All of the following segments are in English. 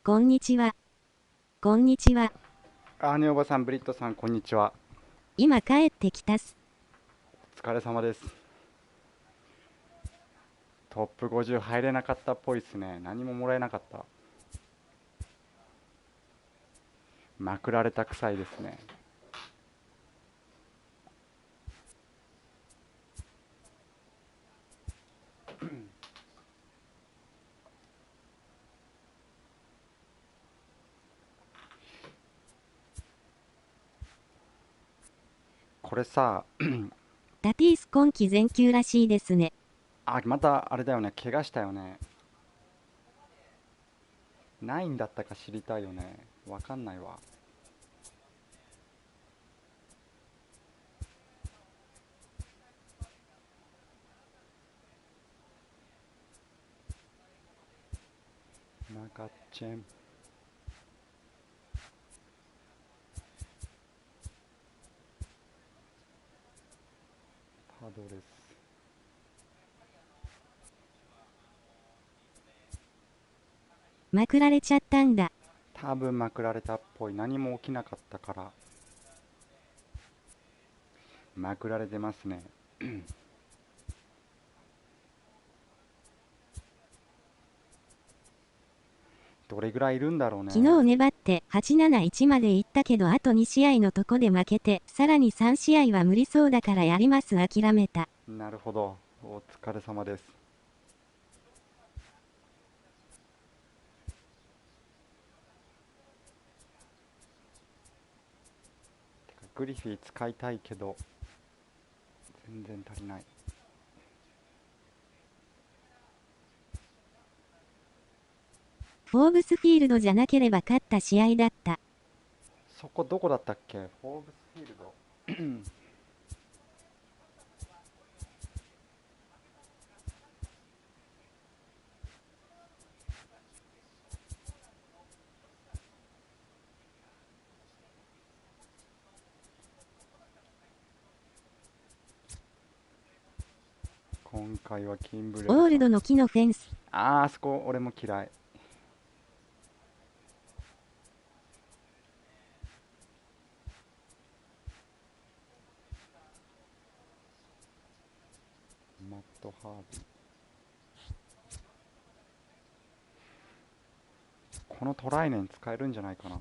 こんにちは。こんにちは。ねおばさん、ブリットさん、こんにちは。今帰ってきたす。お疲れ様です。トップ50入れなかったっぽいっすね。何ももらえなかった。まくられたくさいですね。これさ、タティス今季全休らしいですね。またあれだよね。怪我したよね。ないんだったか知りたいよね。わかんないわ。なかっちゃん。パドレス。まくられちゃったんだ。多分まくられたっぽい。何も起きなかったから。まくられてますね。どれぐらいいるんだろうね。昨日粘って871まで行ったけどあと2試合のとこで負けて、さらに3試合は無理そうだからやります諦めた。なるほど。お疲れ様です。グリフィー使いたいけど全然足りない。フォーブスフィールドじゃなければ勝った試合だった。そこどこだったっけ？フォーブスフィールド。今回はキンブレルさん。オールドの木のフェンス。あそこ俺も嫌い。マットハービー。このトライネン使えるんじゃないかな。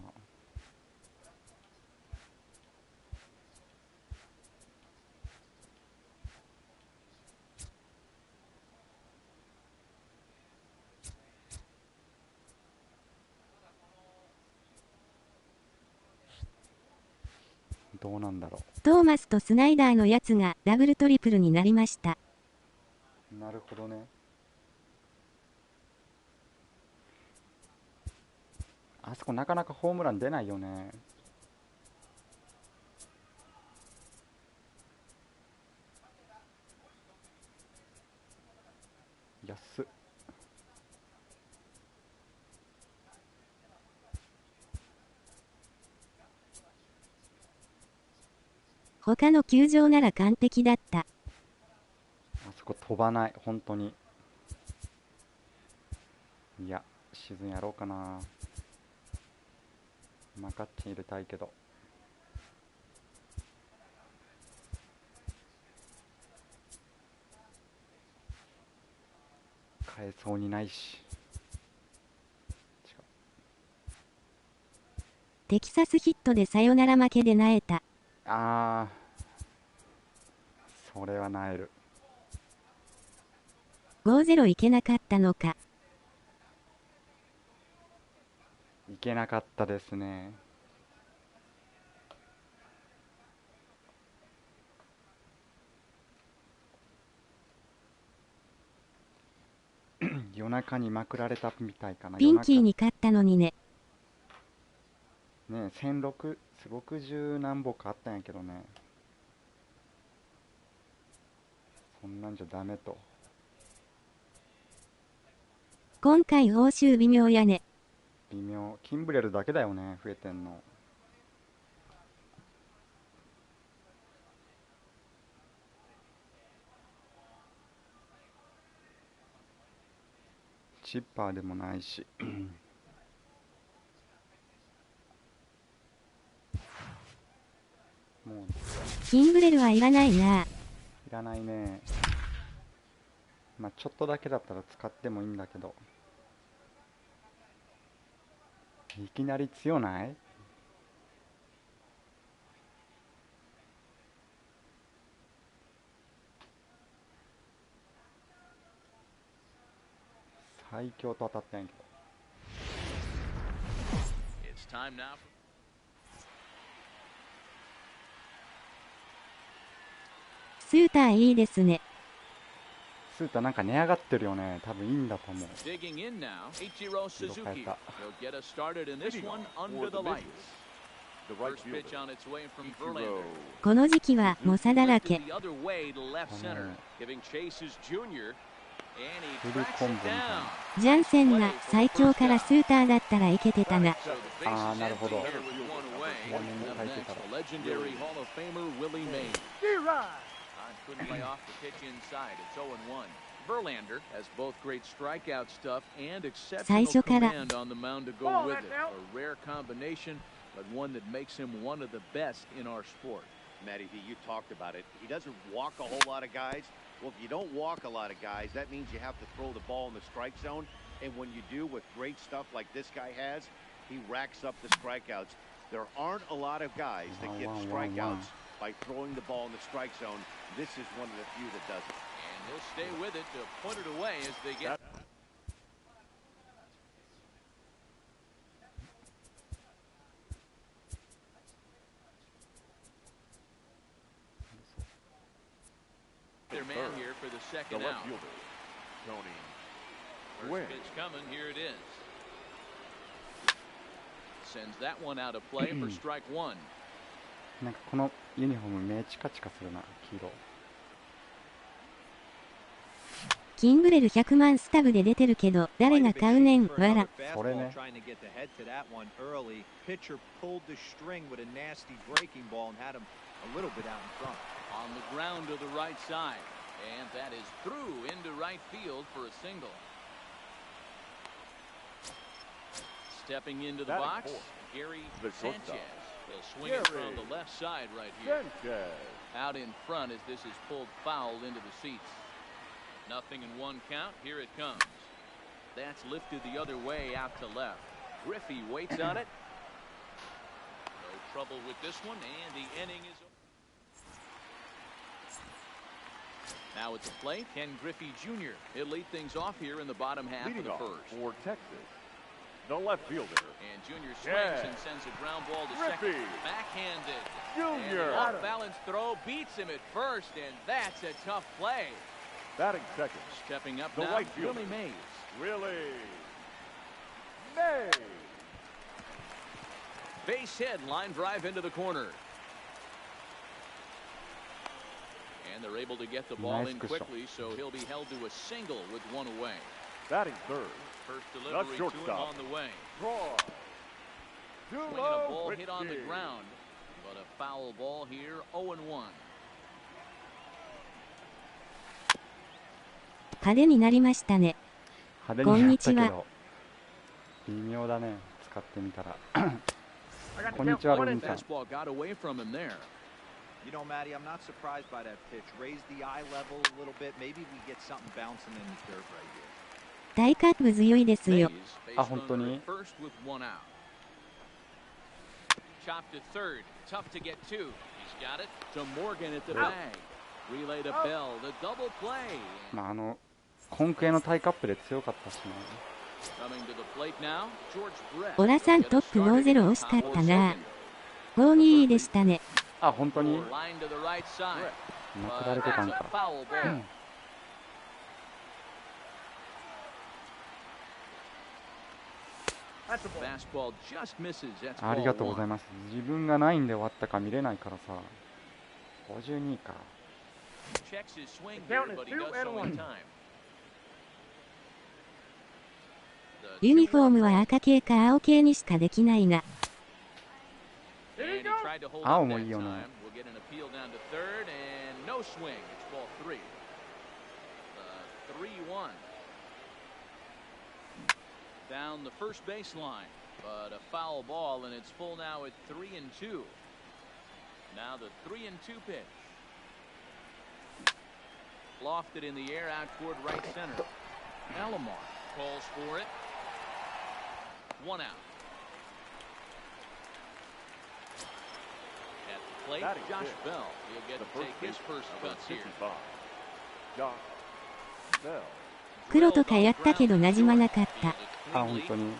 どうなんだろトーマスとスナイダーのやつがダブルトリプルになりました。う。なるほどね。あそこなかなかホームラン出ないよね。安っ。他の球場なら完璧だった。あそこ飛ばない本当に。いや、シーズンやろうかな。マカッチン入れたいけど買えそうにないし。違う。テキサスヒットでサヨナラ負けで萎えた。あそれはなえる。5-0いけなかったのか。いけなかったですね。夜中にまくられたみたいかな。ピンキー夜中に勝ったのにね。ね。1660何本かあったんやけどね。そんなんじゃダメと。今回報酬微妙やね。微妙。キンブレルだけだよね増えてんの。チッパーでもないし。もん。いキンブレルはいらないな。らないね。まあちょっとだけだったら使ってもいいんだけど、いきなり強ない？最強と当たってないけど。スーターいいですね。スーターなんか値上がってるよね。多分いいんだと思う。色変えた。この時期は猛者だらけ。フルコンボみたいな。ジャンセンが最強からスーターだったらいけてたが。ああ、なるほど。画面に書いてたら。Couldn't lay off the pitch inside. It's 0-1. Verlander has both great strikeout stuff and exceptional command on the mound to go with it. A rare combination, but one that makes him one of the best in our sport. Matty D, you talked about it. He doesn't walk a whole lot of guys. Well, if you don't walk a lot of guys, that means you have to throw the ball in the strike zone. And when you do with great stuff like this guy has, he racks up the strikeouts. There aren't a lot of guys that get strikeouts by throwing the ball in the strike zone. This is one of the few that does it. And he'll stay with it to put it away as they get. Their man here for the second out. First pitch coming, here it is. Sends that one out of play for strike one. なんかこのユニフォーム目チカチカするな、黄色。キンブレル100万スタブで出てるけど誰が買うねん、わら。それね。On the ground to the right side, and that is through into right field for a single. Stepping into the box, Gary Sanchez. He'll swing it from the left side right here. Out in front as this is pulled foul into the seats. Nothing in one count. Here it comes. That's lifted the other way out to left. Griffey waits on it. No trouble with this one, and the inning is over. Now at the plate, Ken Griffey Jr. He'll lead things off here in the bottom half of the first. For Texas, the left fielder. And Jr. swings and sends a ground ball to second. Backhanded. Jr. Off-balance throw beats him at first, and that's a tough play. Batting second. Stepping up the now, right fielder. Willie Mays. Willie Mays. Base hit, line drive into the corner. And they're able to get the ball in quickly, so he'll be held to a single with one away. Batting third. First delivery to him on the way. Swinging a ball hit on the ground, but a foul ball here, 0-1. 派手になりましたね。派手になったけど微妙だね、使ってみたら。こんにちは、ロビンさん。You know, Matty, I'm not surprised by that pitch. Raise the eye level a little bit. Maybe we get something bouncing in the dirt right here. 大カーブ強いですよ。あ、本当に。Chop to third. Tough to get to. He's got it to Morgan at the bag. Relay to Bell. The double play. まあコンクエのタイカップで強かったしね。オラさんトップ5-0惜しかったな。5-2でしたね。あ、本当に。まくられてたんか。ありがとうございます。自分が何位で終わったか見れないからさ。52か。ユニフォームは赤系か青系にしかできないが。青もいいよね。Down the first baseline, but a foul ball, and it's full now at 3-2. Now the 3-2 pitch. Lofted in the air out toward right center. Alomar calls for it. 1 out. At the plate, Josh Bell. He'll get to take his first cuts here. Josh Bell. 黒とかやったけど馴染まなかった。あ、本当に。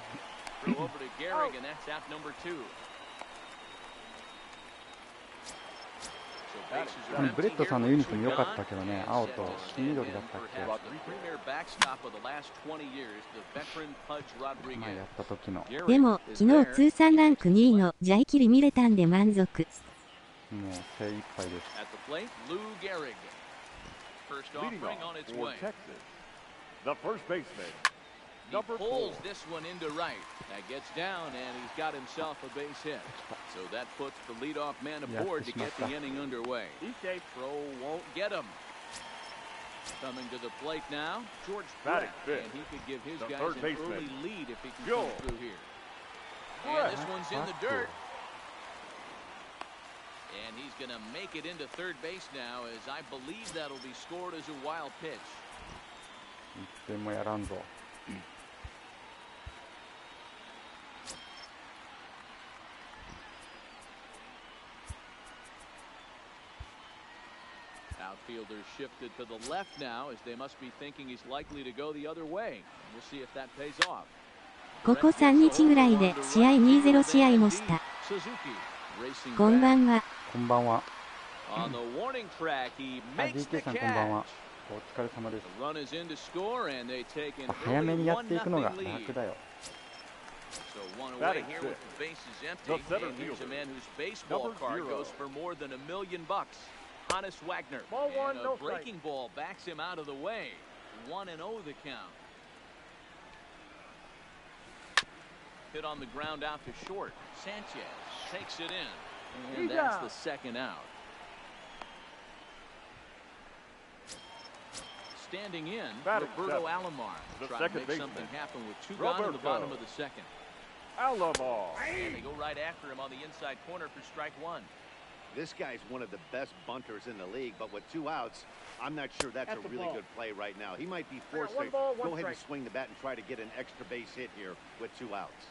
Throw over to Gehrig, and that's out number 2. ブレッドさんのユニフォーム良かったけどね、青と黄緑だったっけ。前やった時の。でも、昨日通算ランク2位のジャイキリ見れたんで満足。もう精一杯です。Leading off for Texas, the first baseman. He pulls this one into right. That gets down, and he's got himself a base hit. So that puts the leadoff man aboard to get the inning underway. Throw won't get him. Coming to the plate now, George Brett, and he could give his guys an early lead if he can come through here. And this one's in the dirt. And he's going to make it into third base now, as I believe that'll be scored as a wild pitch. 1点もやらんぞ。Outfielders shifted to the left now, as they must be thinking he's likely to go the other way. We'll see if that pays off. ここ3日ぐらいで試合 2-0 試合もした。こんばんは。こんばんは。On the warning track, he makes the DK さんこんばんは。 catch. お疲れ様です。 The run is in to score, and they take an 早め early にやっていくのが 1-0 lead. 楽だよ。 So one away here with the bases empty. And here's a man whose baseball card goes for more than $1 million. Hannes Wagner. And a breaking ball backs him out of the way. 1-0 the count. Hit on the ground out to short. Sanchez takes it in. And that's the second out. Standing in, Roberto Alomar. Trying to make something happen with 2 gone in the bottom of the second. Alomar. And they go right after him on the inside corner for strike 1. This guy's one of the best bunters in the league, but with 2 outs, I'm not sure that's a really good play right now. He might be forced to go ahead and swing the bat and try to get an extra base hit here with 2 outs.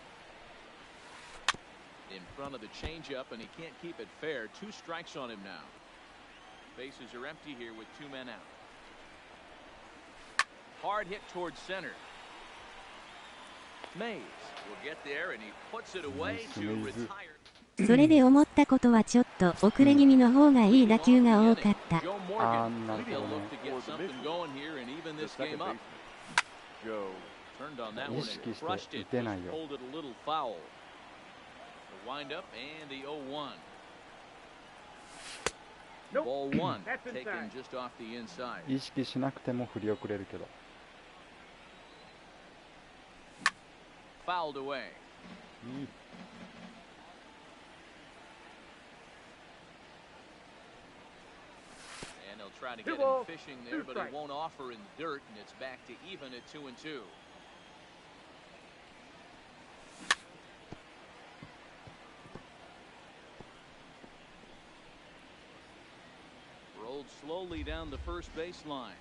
In front of the changeup, and he can't keep it fair. 2 strikes on him now. Bases are empty here with 2 men out. Hard hit towards center. Mays will get there, and he puts it away to retire. それで思ったことはちょっと遅れ気味の方がいい打球が多かった。Joe Morgan, maybe he'll look to get something going here and even this game up. Turned on that one and crushed it. Just pulled it a little foul. The windup and the 0-1. Ball 1 taken just off the inside. 意識しなくても振り遅れるけど。Fouled away. And they'll try to get him fishing there, but he won't offer in the dirt, and it's back to even at 2-2. Rolled slowly down the first baseline.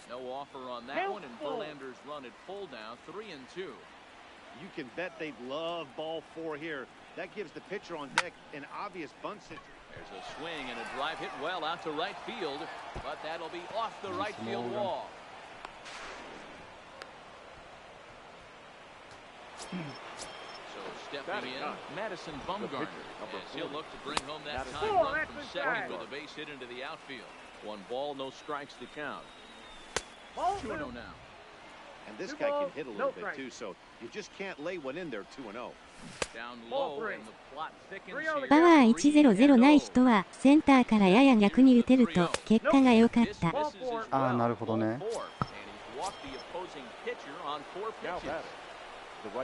No offer on that one, and Verlander's run at full now, 3-2. You can bet they'd love ball 4 here. That gives the pitcher on deck an obvious bunt situation. There's a swing and a drive hit well out to right field, but that'll be off the right field wall. So stepping in, Madison Bumgarner, as he'll look to bring home that time run from second with a base hit into the outfield. 1 ball, no strikes to count. 2-0 now. And this guy can hit a little bit too, so you just can't lay one in there 2-0. Down low, and the plot thickens here. パワー100ない人はセンターからやや逆に打てると結果が良かった。ああ、なるほどね。And he's walked the opposing pitcher on 4 pitches.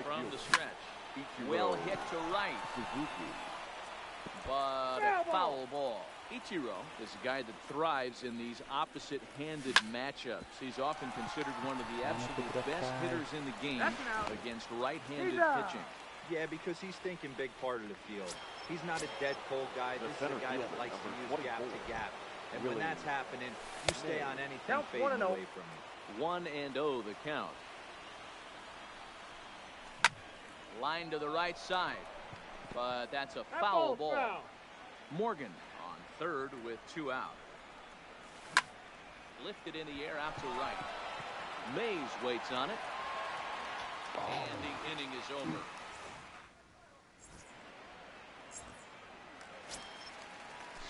From the stretch. Well hit to right. But a foul ball. Ichiro is a guy that thrives in these opposite-handed matchups. He's often considered one of the absolute best hitters in the game against right-handed pitching. Yeah, because he's thinking big part of the field. He's not a dead cold guy. This is a guy that likes to use gap to gap. And when that's happening, you stay on anything fading away from you. 1-0 the count. Line to the right side, but that's a foul ball. Morgan on third with 2 out. Lifted in the air out to right. Mays waits on it. And the inning is over.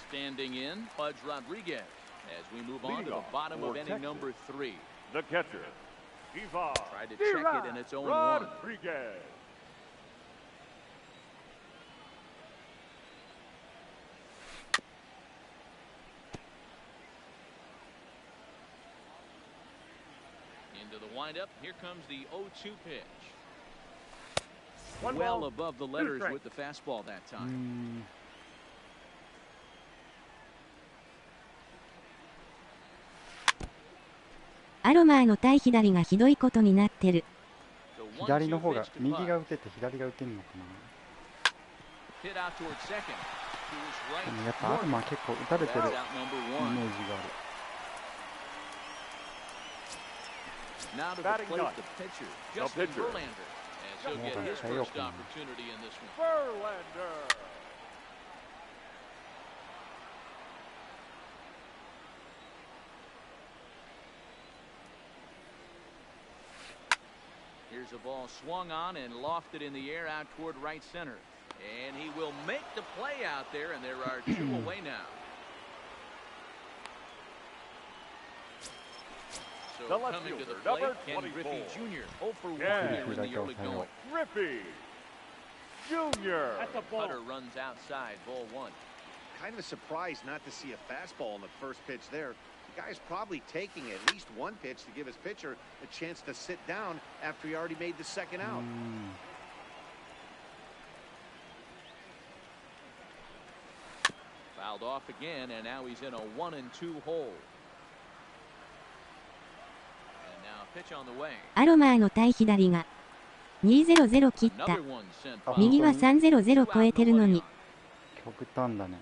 Standing in, Pudge Rodriguez, as we move on to the bottom of inning number 3. The catcher, Ivan. Tried to check it, and it's 0-1. Rodriguez. Into the windup, here comes the 0-2 pitch. Well above the letters with the fastball that time. アロマーの対左がひどいことになってる。左の方が、右が打てて左が打てるのかな。でもやっぱアロマー結構打たれてるイメージがある。Now to the plate, the pitcher, Justin Verlander, as he'll get his first opportunity in this one. Verlander. Here's a ball swung on and lofted in the air out toward right center. And he will make the play out there, and there are 2 away now. So coming to the plate, Ken Griffey Jr. 0 for 1 here in the early going. Griffey Jr. Cutter runs outside, ball 1. Kind of surprised not to see a fastball in the first pitch there. The guy's probably taking at least one pitch to give his pitcher a chance to sit down after he already made the second out. Fouled off again, and now he's in a 1-2 hole.アロマーの対左が200切った。右は300超えてるのに。極端だね。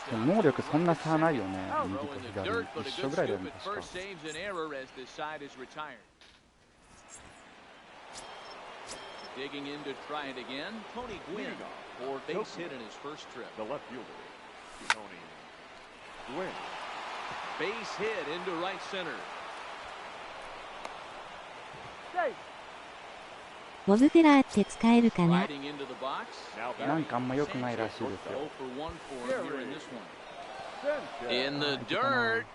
でも能力そんな差ないよね。右と左一緒ぐらいだよね。確か。Digging in to try it again. Tony Gwynn for base hit in his first trip. The left fielder, Tony Gwynn. Base hit into right center. ボブフェラーって使えるかな。 Sliding into the box. なんかあんま良くないらしいですよ。 0 for 1 for him here in this one. In the dirt.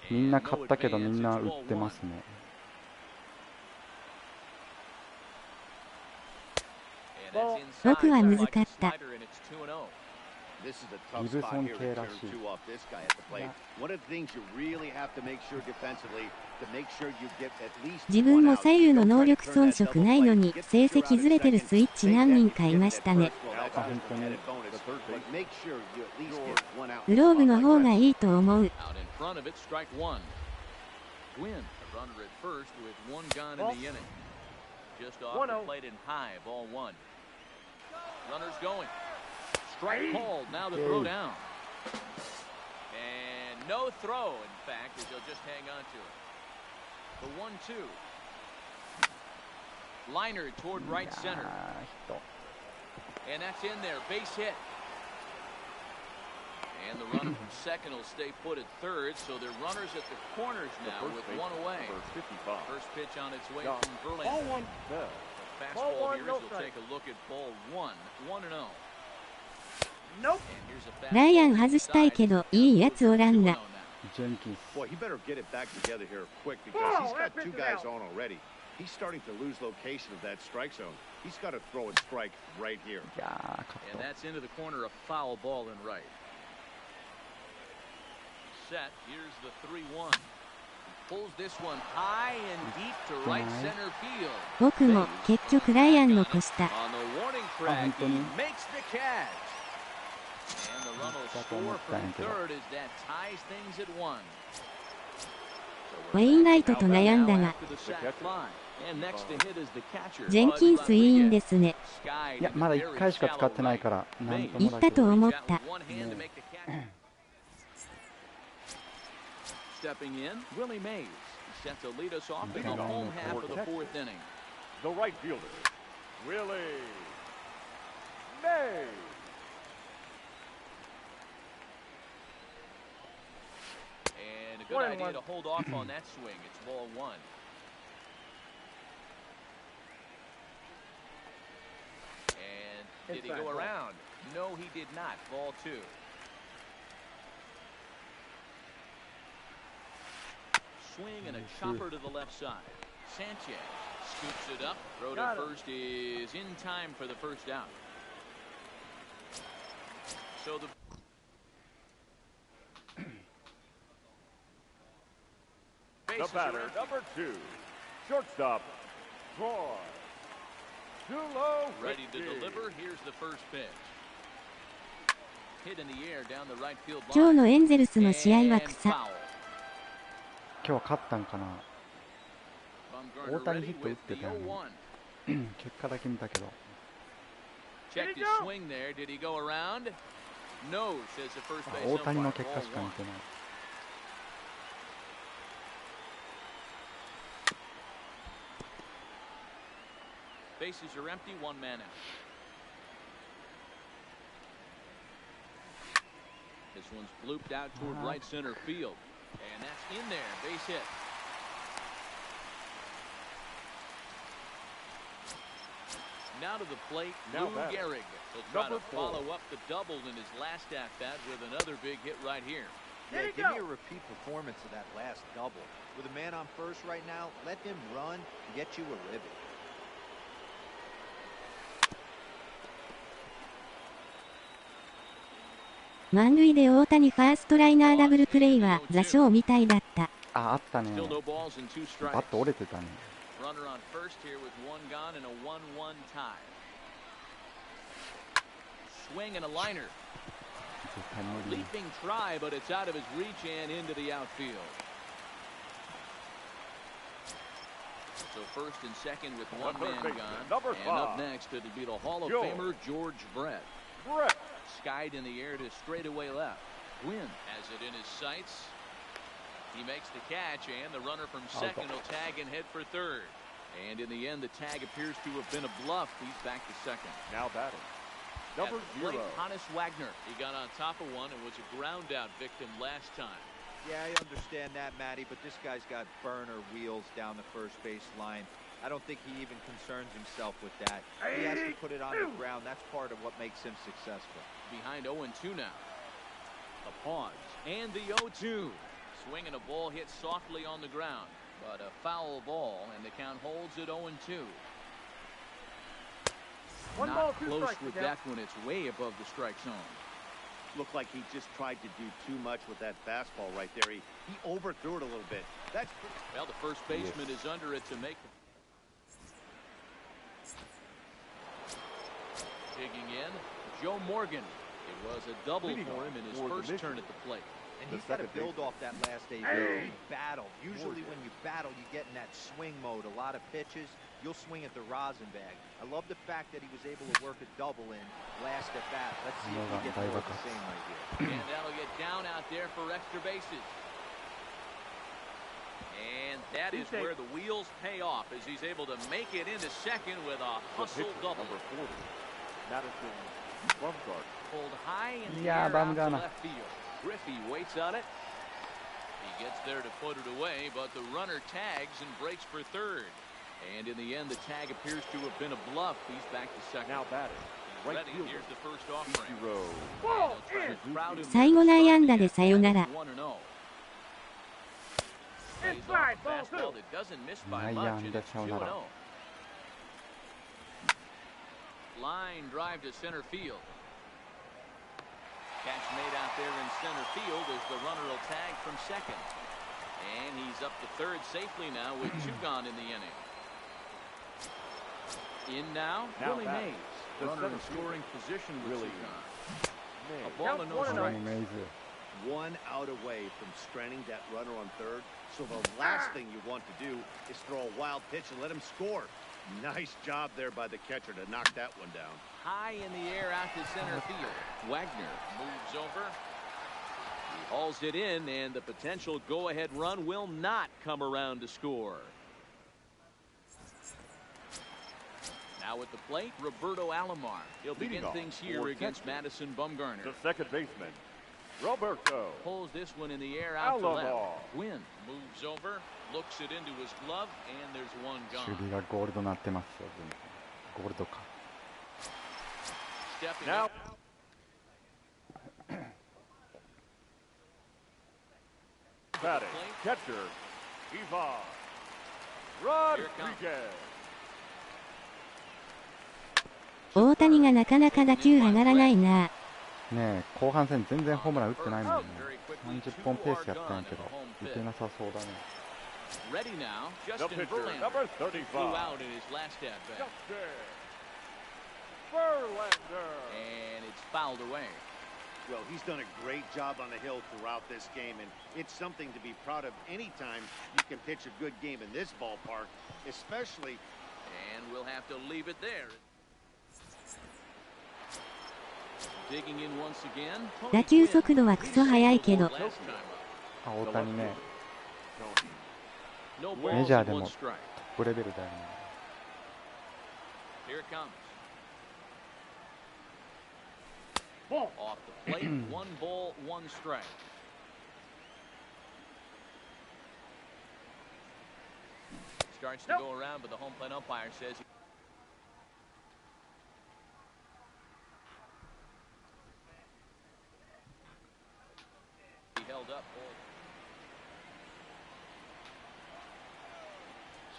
みんな買ったけどみんな売ってますね。僕は難かった。ギブソン系らしい。自分も左右の能力遜色ないのに成績ずれてるスイッチ何人かいましたね。グローブの方がいいと思う。Just off the plate and high, ball 1. Runners going. Strike called. Now the throw down. And no throw, in fact, as they'll just hang on to it. The 1-2. Liner toward right center. And that's in there. Base hit. And the runner from second will stay put at third, so they're runners at the corners now with 1 away. First pitch on its way from Verlander. The fastball here as they'll take a look at ball 1. 1-0.ライアン外したいけどいいやつおらんな。Boy, he better get it back together here quick because he's got 2 guys on already. He's starting to lose location of that strike zone. He's got to throw a strike right here. And that's into the corner, a foul ball in right. Set. Here's the 3-1. 僕も結局ライアンの越した。本当にウェインライトと悩んだが、ジェンキンスいいんですね。いや、まだ1回しか使ってないからなんとも言ったと思った。Stepping in, Willie Mays set to lead us off in the home half of the fourth inning. The right fielder, Willie Mays. And a good idea to hold off on that swing. It's ball one. And did he go around? No, he did not. Ball two. Swing and a chopper to the left side. Sanchez scoops it up. Throw to first is in time for the first out. So the batter, number 2, shortstop, Troy. Ready to deliver. Here's the first pitch. Hit in the air down the right field line. 今日のエンゼルスの試合は草。今日は勝ったんかな。大谷ヒット打ってたよね。結果だけ見たけど。大谷の結果しか見てない。Bases are empty, one man out. This one's blooped out toward right center field. And that's in there, base hit. Now to the plate, Lou Gehrig. He'll try to follow up the double in his last at-bat with another big hit right here. Yeah, give me a repeat performance of that last double. With a man on first right now, let him run and get you a ribby. 満塁で大谷ファーストライナーダブルプレイはザショーみたいだった。あったね。バット折れてたね。Swing and a liner. Leaping try, but it's out of his reach and into the outfield. So first and second with one man gone. And up next, it'll be the Hall of Famer George Brett. Skied in the air to straightaway left. Gwynn has it in his sights. He makes the catch, and the runner from second will tag and head for third. And in the end, the tag appears to have been a bluff. He's back to second. Now batting, number 0, Hannes Wagner. He got on top of one and was a ground out victim last time. Yeah, I understand that, Matty, but this guy's got burner wheels down the first base line. I don't think he even concerns himself with that. He has to put it on the ground. That's part of what makes him successful. Behind 0-2 now. A pause. And the 0-2. Swinging a ball hit softly on the ground. But a foul ball, and the count holds at 0-2. Not close with that one. It's way above the strike zone. Looked like he just tried to do too much with that fastball right there. He overthrew it a little bit. Well, the first baseman is under it to make the... Digging in, Joe Morgan. It was a double for him in his first turn at the plate. And he's got to build off that last AB. He battled. Usually when you battle, you get in that swing mode. A lot of pitches, you'll swing at the rosin bag. I love the fact that he was able to work a double in last at bat. Let's see if we get more of the same right here. And that'll get down out there for extra bases. And that is where the wheels pay off as he's able to make it into second with a hustle double. Number 40, Madison Bumgarner. Pulled high in the air out to left field. Griffey waits on it. He gets there to put it away, but the runner tags and breaks for third. And in the end, the tag appears to have been a bluff. He's back to second. Now batting, right fielder. Here's the first offering.最後内野安打でさよなら。Line drive to center field. Catch made out there in center field as the runner will tag from second. And he's up to third safely now with 2 gone in the inning. In now Willie Mays. Runner in scoring position with 2 gone. A ball and no strike. One out away from stranding that runner on third. So the last thing you want to do is throw a wild pitch and let him score. Nice job there by the catcher to knock that one down. High in the air out to center field. Wagner moves over. He hauls it in, and the potential go-ahead run will not come around to score. Now at the plate, Roberto Alomar. He'll begin things here against Madison Bumgarner. The second baseman, Roberto. Pulls this one in the air out to Alomar. left. Gwynn moves over, looks it into his glove, and there's 1 gone. 守備がゴールドになってますよ。ゴールドか。Stepping Now. up. Batting, catcher, Ivan Rodriguez. 大谷がなかなか打球上がらないな。ねえ、後半戦全然ホームラン打ってないもんね。30本ペースやったんやけど、打てなさそうだね。Ready now, The Justin pitcher, Verlander. number Flew 35. out in his last at bat. Justin Verlander. And it's fouled away. Well, he's done a great job on the hill throughout this game, and it's something to be proud of anytime you can pitch a good game in this ballpark, especially. And we'll have to leave it there. Digging in once again. 打球速度はクソ速いけど。 Last time up. あ、大谷ね、 No メ balls ジャー and で 1も strike. トップレベルだよね。 Here it comes. Off the plate, 1 ball, 1 strike. Starts to go around, but the home plate umpire says he held up.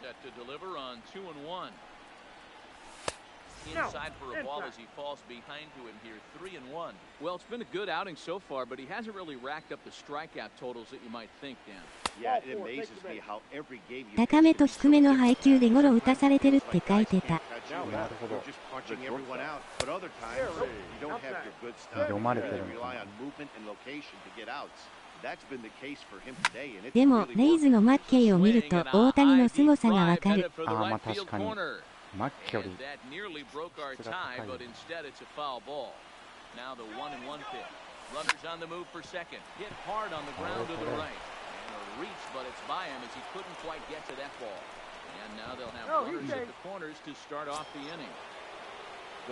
Set to deliver on 2-1. Inside for a ball as he falls behind to him here, 3-1. Well, it's been a good outing so far, but he hasn't really racked up the strikeout totals that you might think, Dan. Yeah, it amazes me how every game you 高めと低めの配球でゴロ打たされてるって書いてた。 You're just punching everyone out, but other times you don't have your good stuff. 読まれて You るの rely か on movement and location to get outs. That's been the case for him today, and it's でも、 really レイズのマッケイを見ると大谷の凄さがわかる。あーまあ確かにマッケより And that nearly broke our tie, but instead it's a foul ball. Now the 1-1 pitch. Runners on the move for second. Hit hard on the ground to the right. And a reach, but it's by him as he couldn't quite get to that ball. And now they'll have runners at the corners to start off the inning.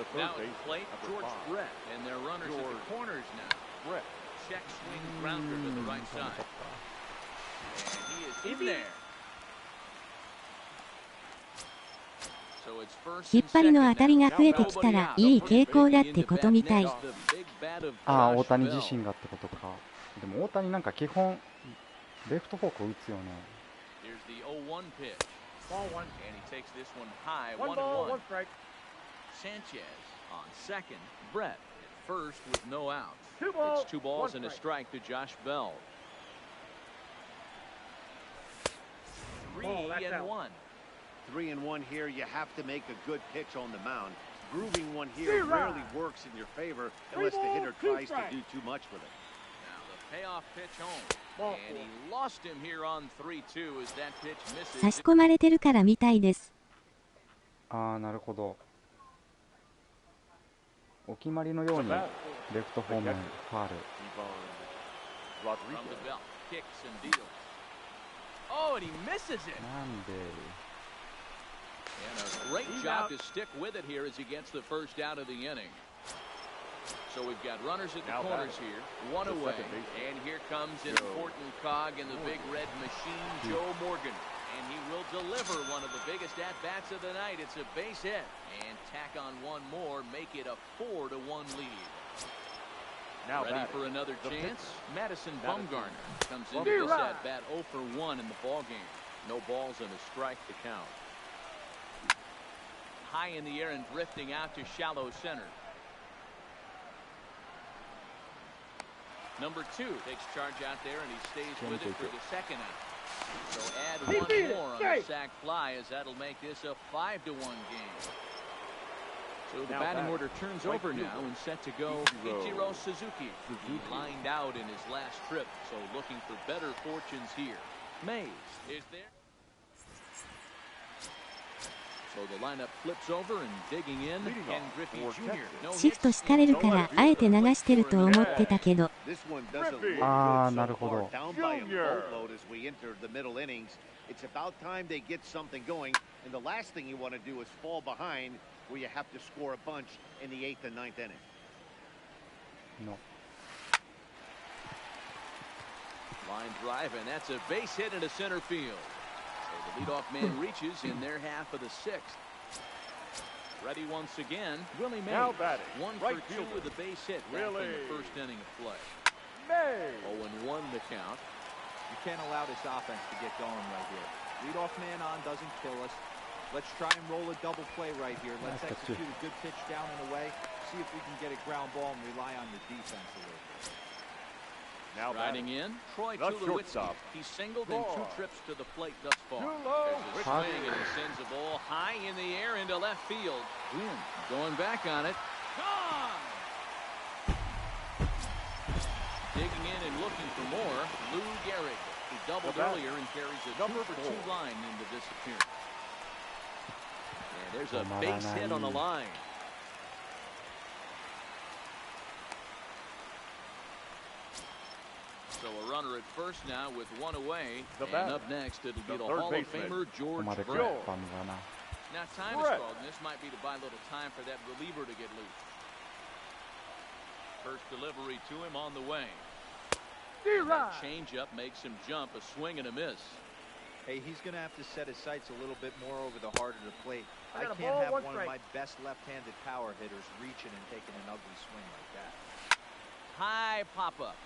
The Now third at the base, plate, number George 5. Brett. And their runners at the corners now. Brett. Check swing grounder to the right side. And he is in there. So it's first 引っ and 張りの second 当たり now. が増えてきたらいい傾向だってことみたい。 ああ、大谷自身がってことか。でも大谷なんか基本レフト方向打つよね。 Here's the 0-1 pitch. Ball 1. And he takes this one high. 1 ball, 1-1. 1 strike. Sanchez on second. Brett at first with no outs. 2 balls, It's 2 balls 1 and a strike. strike to Josh Bell. 3-1. 3-1 here. You have to make a good pitch on the mound. Grooving one here rarely works in your favor unless the hitter tries to do too much with it. Now the payoff pitch home. And he lost him here on 3-2 as that pitch 差 misses. し込まれてるからみたいです。ああ、なるほど。お決まりのようにレフト方面ファール。 Ivan From Rodriguez. the belt. Kicks and deals. Oh, and he misses it. なんで And a great job to stick with it here as he gets the first out of the inning. So we've got runners at the Now corners batting. here, 1 The away, second baseman. and here comes an Joe important cog in the big red machine, Joe Morgan. And he will deliver one of the biggest at-bats of the night. It's a base hit. And tack on one more, make it a 4-1 lead. Now Ready batting. for another The chance? pitcher. Madison Madison Bumgarner comes into this at-bat 0 for 1 in the ballgame. No balls and a strike to count. High in the air and drifting out to shallow center. Number 2 takes charge out there, and he stays with it for the second out. So add one more on the sac fly, as that'll make this a 5-1 game. So the batting order turns over now and set to go Ichiro Suzuki. He lined out in his last trip, so looking for better fortunes here. Mays is there. So the lineup flips over and digging in. Ken Griffey Jr. シフト敷かれるからあえて流してると思ってたけど。ああ、なるほど。It's about time they get something going, and the last thing you want to do is fall behind where you have to score a bunch in the 8th and 9th inning. No. Line drive, and that's a base hit into center field. So the leadoff man reaches in their half of the 6th. Ready once again, Willie Mays. 1 for 2 with a base hit back in the first inning of play. 0-1 the count. You can't allow this offense to get going right here. Leadoff man on doesn't kill us. Let's try and roll a double play right here. Let's execute a good pitch down and away. See if we can get a ground ball and rely on your defense a little bit. Now riding in, Troy Tulowitzki. He singled in 2 trips to the plate thus far. There's a swing, and he sends a ball high in the air into left field. Going back on it. Gone! Digging in and looking for more, Lou Gehrig. He doubled earlier and carries a 2 for 2 line into this appearance. And there's a base hit on the line. So a runner at first now with 1 away. And up next, it'll be the Hall of Famer George Brett. Now time is called, and this might be to buy a little time for that reliever to get loose. First delivery to him on the way. That changeup makes him jump, a swing and a miss. Hey, he's going to have to set his sights a little bit more over the heart of the plate. I can't have one of my best left-handed power hitters reaching and taking an ugly swing like that. High pop-up.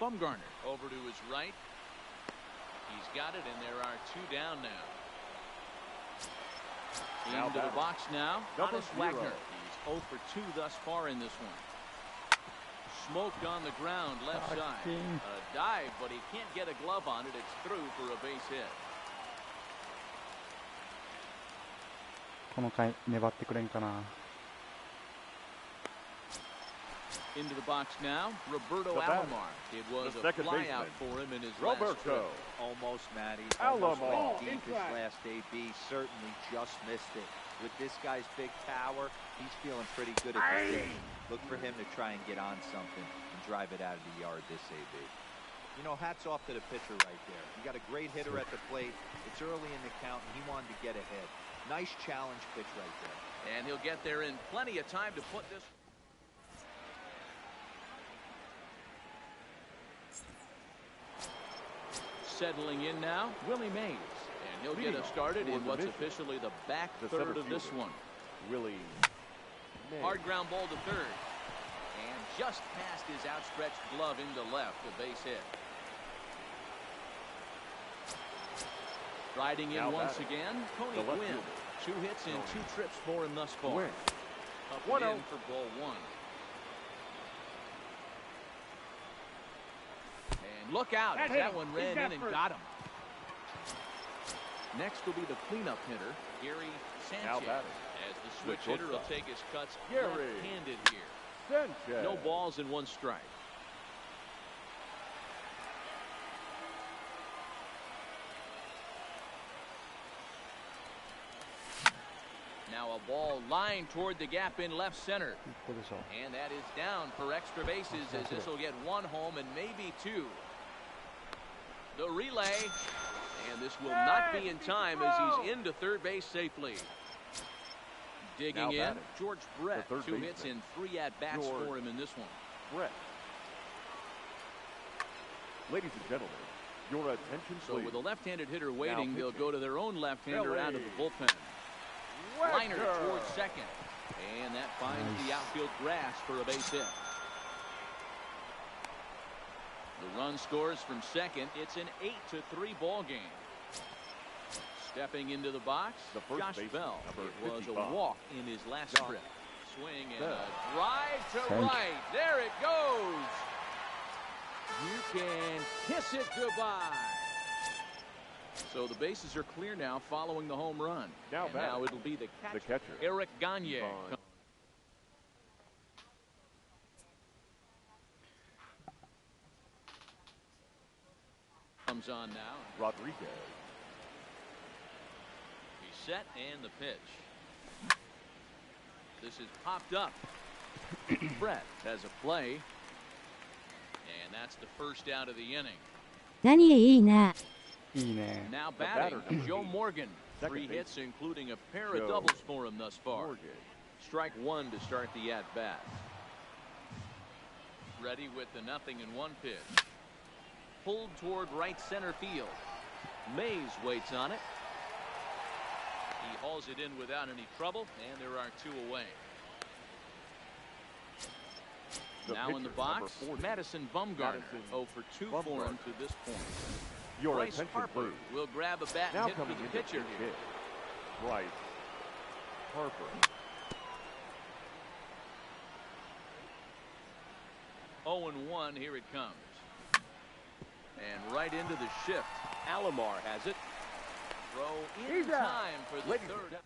Bumgarner over to his right. He's got it, and there are 2 down now. Into the box now. Honest Wagner. He's 0 for 2 thus far in this one. Smoked on the ground left side. A dive, but he can't get a glove on it. It's through for a base hit. この回粘ってくれんかな。 Into the box now, Roberto Alomar. It was a flyout for him in his last trip. Almost, Matty. Almost went deep his last AB. Certainly just missed it. With this guy's big power, he's feeling pretty good at the game. Look for him to try and get on something and drive it out of the yard this AB. You know, hats off to the pitcher right there. You got a great hitter at the plate. It's early in the count, and he wanted to get ahead. Nice challenge pitch right there. And he'll get there in plenty of time to put this. Settling in now, Willie Mays. And he'll get us started in what's officially the back third of this one. Willie Mays. Hard ground ball to third. And just past his outstretched glove into left, a base hit. Riding in once again, Tony Gwynn. 2 hits and 2 trips for him thus far. Up and in for ball 1. And look out, that one ran in and got him. Next will be the cleanup hitter, Gary Sanchez. As the switch hitter will take his cuts left-handed here. No balls and 1 strike. Now a ball lined toward the gap in left center. And that is down for extra bases, as this will get 1 home and maybe 2. The relay. And this will not be in time as he's into third base safely. Digging in, George Brett. 2 hits and 3 at-bats for him in this one. Brett. Ladies and gentlemen, your attention please. So with a left-handed hitter waiting, they'll go to their own left-hander out of the bullpen. Liner towards second. And that finds the outfield grass for a base hit. The run scores from second. It's an 8-3 ball game. Stepping into the box, Josh Bell. It was a walk in his last trip. Swing and a drive to right. There it goes. You can kiss it goodbye. So the bases are clear now following the home run. Now it'll be the catcher. Eric Gagne. Comes on now. Rodriguez. He's set and the pitch. This is popped up. Brett has a play. And that's the first out of the inning. 何いいな。いいね。 Now batting, Joe Morgan. 3 hits, including a pair of doubles for him thus far. Strike 1 to start the at-bat. Ready with the 0-1 pitch. Pulled toward right center field. Mays waits on it. He hauls it in without any trouble, and there are 2 away. Now in the box, Madison Bumgarner. 0 for 2 for him to this point. Bryce Harper will grab a bat and hit for the pitcher here. Bryce Harper. 0-1, here it comes. And right into the shift. Alomar has it. Throw in time for the third.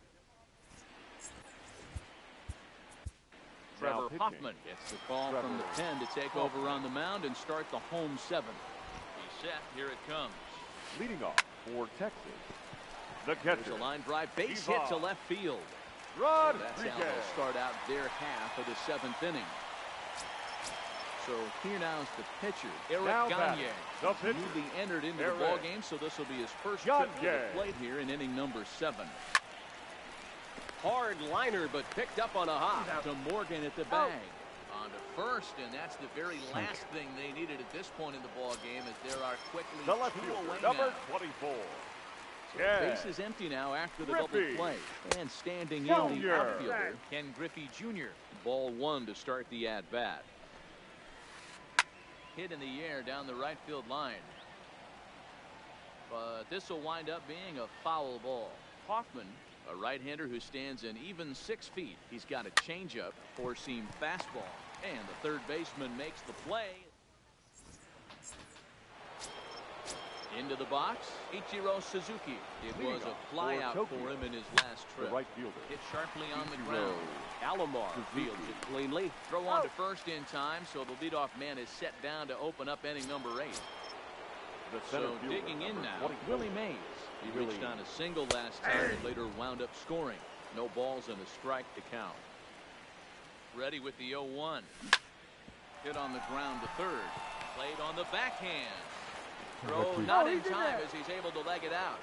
Trevor Hoffman gets the call from the pen to take over on the mound and start the home 7th. He's set. Here it comes. Leading off for Texas, the catcher. There's a line drive base hit to left field. Rodriguez. That's how they'll start out their half of the 7th inning. So here now is the pitcher, Eric Gagne. Newly entered into the ball game, so this will be his first trip to the plate here in inning number 7. Hard liner, but picked up on a hop to Morgan at the bag. On to first, and that's the very last thing they needed at this point in the ball game, as there are quickly 2 away number now. 24. So the base is empty now after the double play. And standing in the outfielder, Ken Griffey Jr. Ball 1 to start the at-bat. Hit in the air down the right field line. But this will wind up being a foul ball. Hoffman, a right-hander who stands an even 6 feet. He's got a changeup, four-seam fastball. And the third baseman makes the play. Into the box, Ichiro Suzuki. It was a flyout for him in his last trip. Right fielder. Hit sharply on the ground. Alomar fields it cleanly. Throw on to first in time, so the leadoff man is set down to open up inning number 8. So digging in now, Willie Mays. He reached on a single last time and later wound up scoring. No balls and a strike to count. Ready with the 0-1. Hit on the ground to third. Played on the backhand. Throw not in time as he's able to leg it out.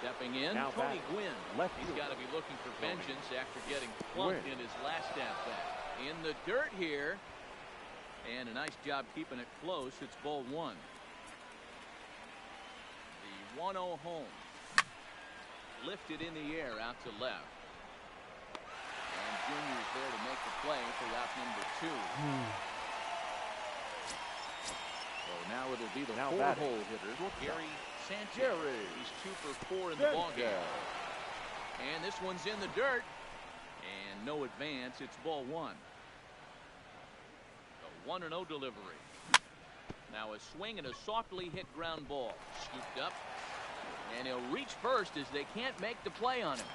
Stepping in, Tony Gwynn. He's got to be looking for vengeance after getting plunked in his last at-bat. In the dirt here. And a nice job keeping it close. It's ball 1. The 1-0 home. Lifted in the air out to left. And Junior's there to make the play for out number 2. So now it'll be the 4-hole hitter, Gary Sanchez. He's 2 for 4 in the ballgame. And this one's in the dirt. And no advance. It's ball 1. A 1-0 delivery. Now a swing and a softly hit ground ball. Scooped up. And he'll reach first as they can't make the play on him.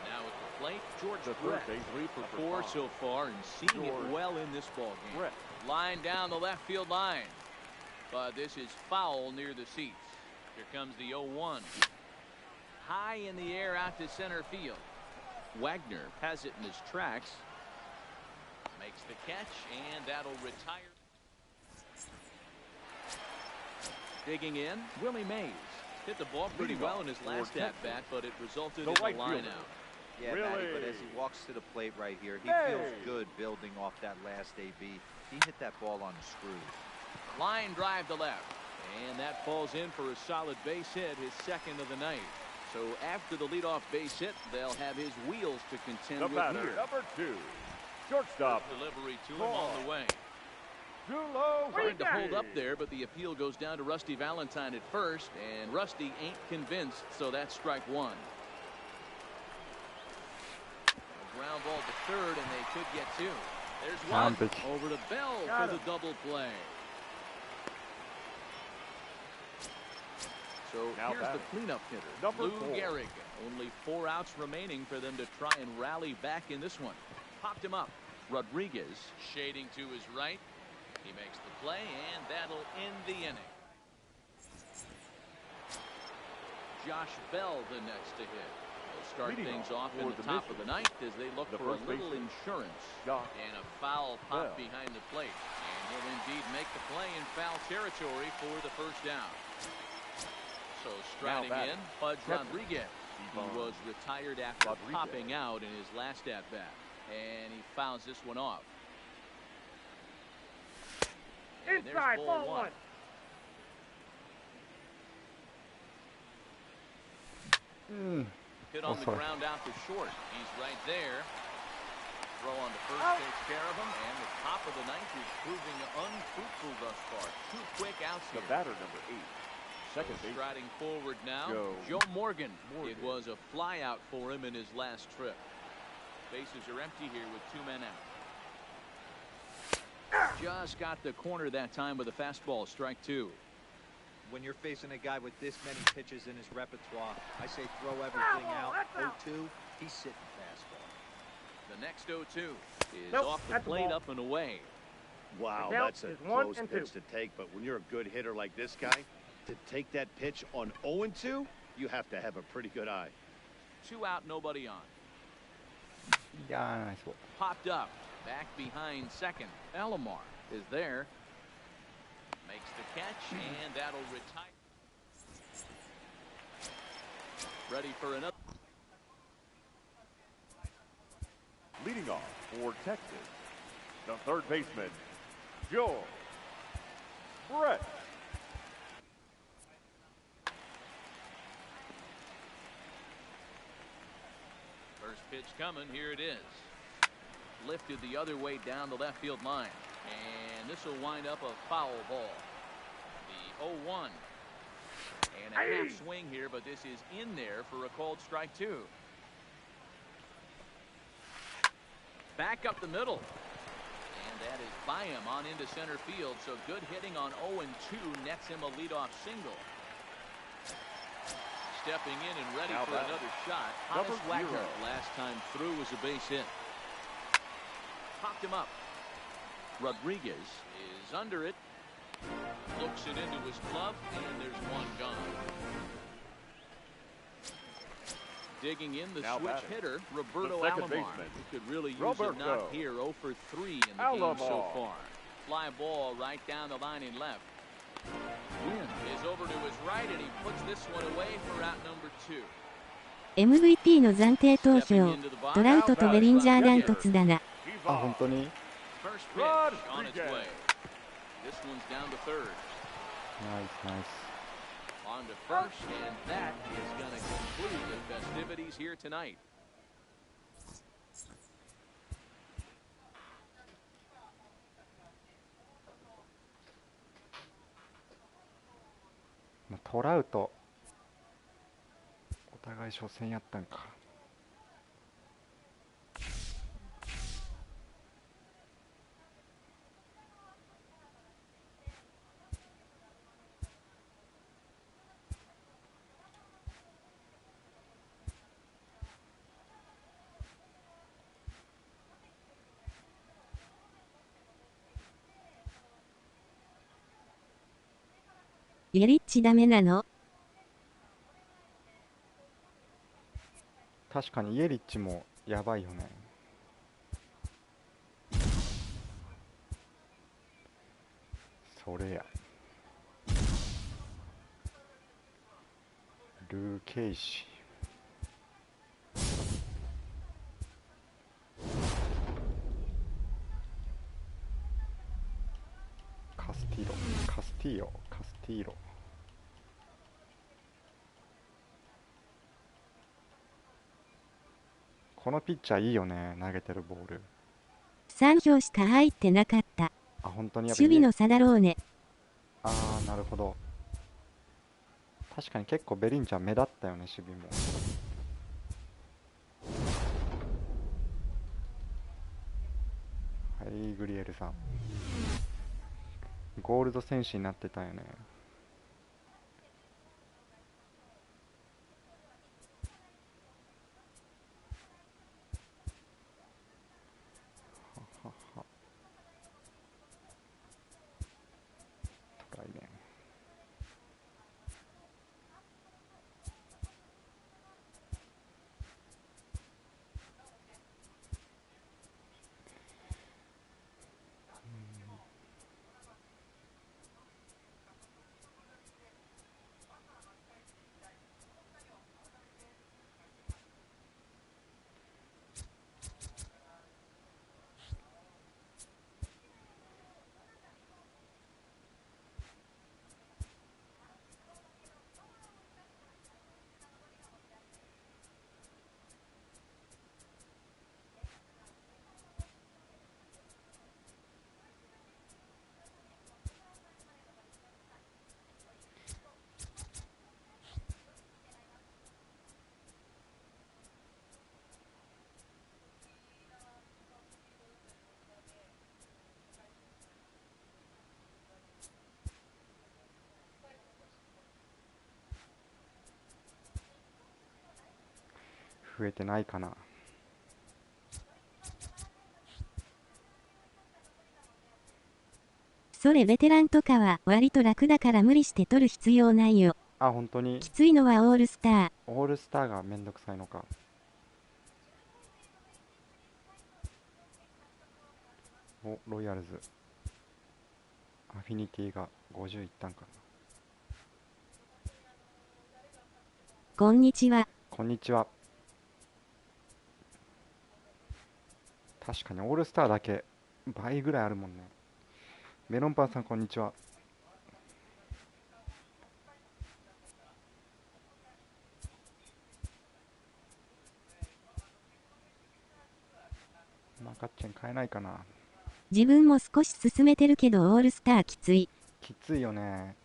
Now at the plate, George Brett, 3 for 4 so far and seeing it well in this ball game. Line down the left field line. But this is foul near the seats. Here comes the 0-1. High in the air out to center field. Wagner has it in his tracks. Makes the catch, and that'll retire. Digging in, Willie Mays. Hit the ball pretty well in his last at-bat, but it resulted in a line out. Yeah, Matty, but as he walks to the plate right here, he feels good building off that last AB. He hit that ball on the screws. Line drive to left. And that falls in for a solid base hit, his second of the night. So after the leadoff base hit, they'll have his wheels to contend with here. Number 2, shortstop. Delivery to him on the way. Trying to hold up there, but the appeal goes down to Rusty Valentine at first, and Rusty ain't convinced, so that's strike 1. A ground ball to third, and they could get 2. There's one. Over to Bell for the double play. So here's the cleanup hitter, Lou Gehrig. Only 4 outs remaining for them to try and rally back in this one. Popped him up. Rodriguez shading to his right. He makes the play, and that'll end the inning. Josh Bell the next to hit. They'll start things off in the top of the ninth as they look for a little insurance. And a foul pop behind the plate. And he'll indeed make the play in foul territory for the first down. So striding in, Pudge Rodriguez. He was retired after popping out in his last at-bat. And he fouls this one off. And Inside, there's ball 1. Hit on the ground out to short. He's right there. Throw on to first takes care of him. And the top of the ninth is proving unfruitful thus far. 2 quick outs here. The batter, number 8. Second base. Striding forward now, Joe Morgan. It was a fly out for him in his last trip. Bases are empty here with 2 men out. Just got the corner that time with a fastball, strike 2. When you're facing a guy with this many pitches in his repertoire, I say throw everything out. 0-2, he's sitting fastball. The next 0-2 is off the plate, up and away. Wow, that's a close pitch to take, but when you're a good hitter like this guy, to take that pitch on 0-2, you have to have a pretty good eye. 2 out, nobody on. Yeah, nice one. Popped up, back behind second. Alomar is there. Makes the catch, and that'll retire. Ready for another. Leading off for Texas, the third baseman, Joe Brett. First pitch coming, here it is. Lifted the other way down the left field line. And this will wind up a foul ball. The 0-1. And a half swing here, but this is in there for a called strike 2. Back up the middle. And that is by him on into center field. So good hitting on 0-2 nets him a leadoff single. Stepping in and ready for another shot. Thomas Wagner last time through was a base hit. Popped him up. Rodriguez is under it. Looks it into his glove, and there's one gone. Digging in the switch hitter, Roberto Alomar, who could really use a knock here. 0 for 3 in the game so far. Fly ball right down the line in left. Wynn is over to his right, and he puts this one away for out number 2. MVP の暫定投票、トラウトとベリンジャーダントツだな。あ、本当に First pitch on its way. This one's down to third. Nice, nice. On to first, and that is going to conclude the festivities here tonight. トラウト、お互い初戦やったんか。イエリッチダメなの？確かにイエリッチもやばいよね。それや。ルー・ケイシ。カスティーロ。このピッチャーいいよね、投げてるボール。3票しか入ってなかった。あ、本当にやっぱ守備の差だろうね。ああ、なるほど。確かに結構ベリンちゃん目立ったよね、守備も。はい、グリエルさん。ゴールド戦士になってたよね。増えてないかな。それベテランとかは割と楽だから無理して取る必要ないよ。あ、本当にきついのはオールスター。オールスターがめんどくさいのか。お、ロイヤルズアフィニティが50いったんかな。こんにちは。こんにちは。確かにオールスターだけ倍ぐらいあるもんね。メロンパンさんこんにちは。マカッチェン買えないかな。自分も少し進めてるけどオールスターきつい。きついよね。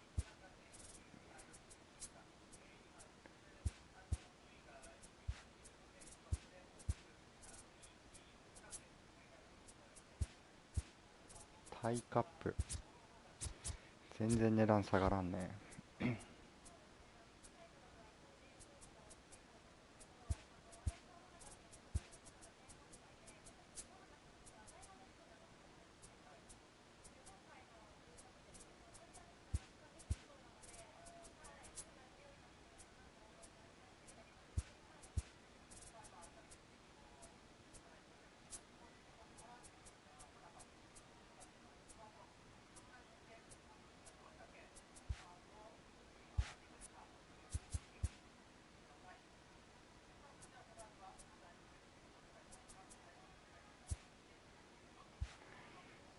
タイカップ全然値段下がらんね。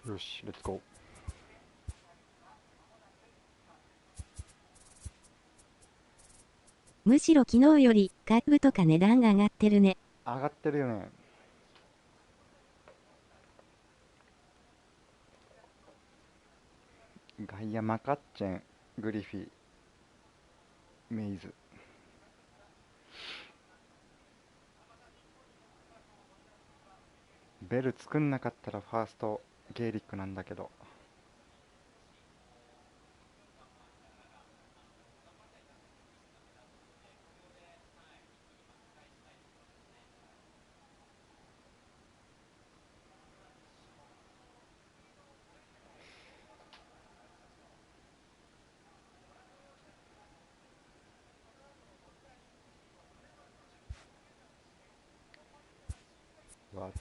よし、レッツゴー。むしろ昨日より株とか値段が上がってるね。上がってるよね。ガイア、マカッチェン、グリフィー、メイズ。ベル作んなかったらファーストゲイリックなんだけど。ワッツ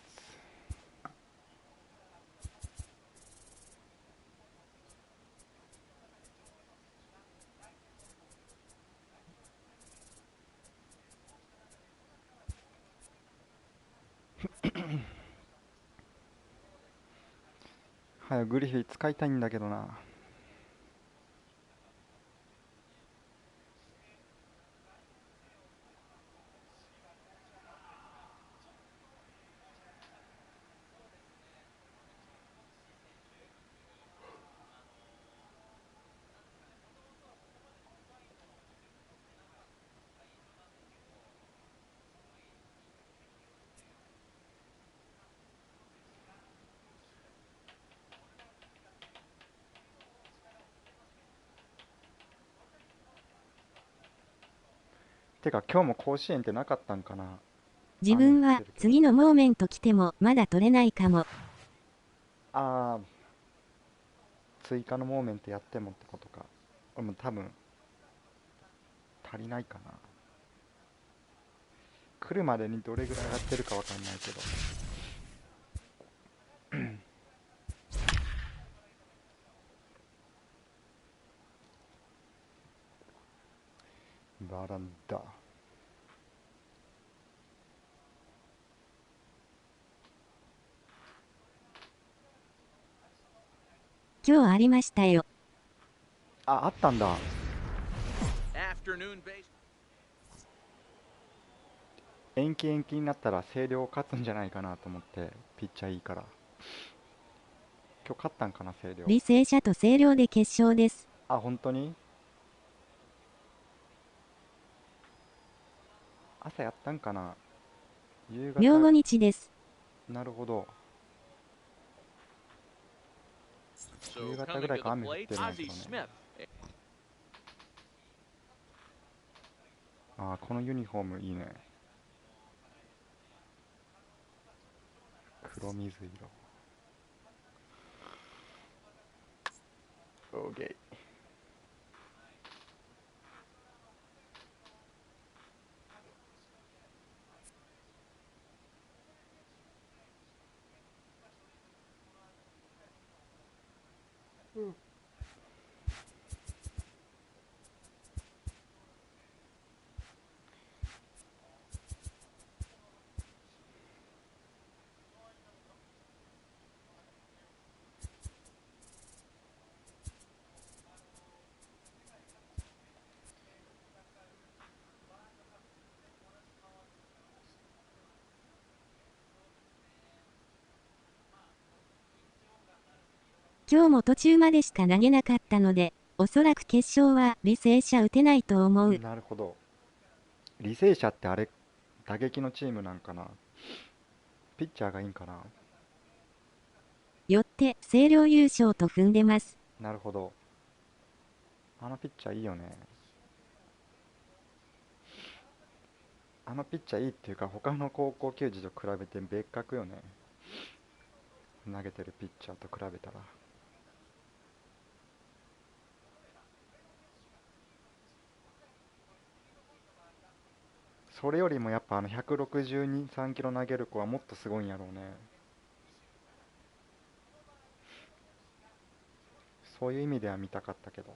はやグリフィー使いたいんだけどな。てか今日も甲子園ってなかったんかな。自分は次のモーメント来てもまだ取れないかも。ああ、追加のモーメントやってもってことか。俺も多分足りないかな。来るまでにどれぐらい上がってるかわかんないけど。バランダ。今日ありましたよ。あったんだ。延期になったら星稜勝つんじゃないかなと思って、ピッチャーいいから。今日勝ったんかな、星稜。履正社と星稜で決勝です。あ、本当に朝やったんかな。夕方。明後日です。なるほど。夕方ぐらいか雨降ってるんやけどね。あー、このユニフォームいいね。黒水色。 OK。今日も途中までしか投げなかったので、おそらく決勝は履正社打てないと思う。なるほど。履正社ってあれ、打撃のチームなんかな。ピッチャーがいいんかな。よって星稜優勝と踏んでます。なるほど。あのピッチャーいいよね。あのピッチャーいいっていうか、他の高校球児と比べて別格よね。投げてるピッチャーと比べたら。それよりもやっぱ162、3キロ投げる子はもっとすごいんやろうね。そういう意味では見たかったけど。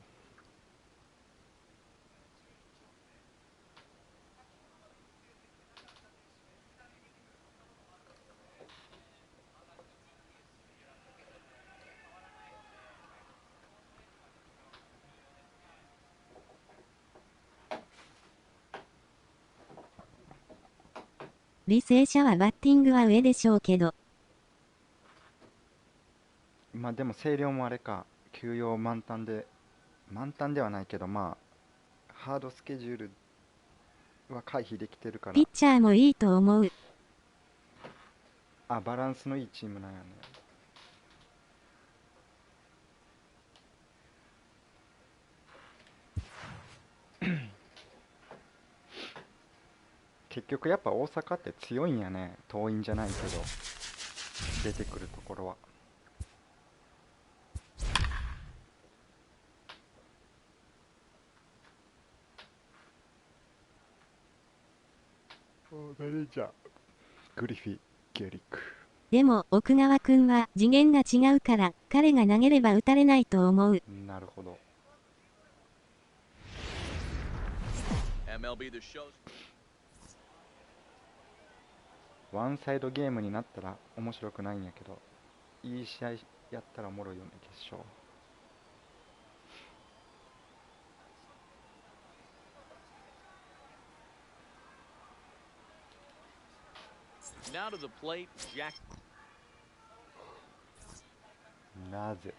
履正社はバッティングは上でしょうけど。まあでも星稜もあれか、休養満タンではないけど、まあハードスケジュールは回避できてるから。ピッチャーもいいと思う。バランスのいいチームなんやね。結局やっぱ大阪って強いんやね。遠いんじゃないけど出てくるところは。マネージャーグリフィ・ゲリック。でも奥川くんは次元が違うから彼が投げれば打たれないと思う。なるほど。Mlb The Show。ワンサイドゲームになったら面白くないんやけど、いい試合やったらおもろいよね、決勝。Now to the plate, Jack. なぜ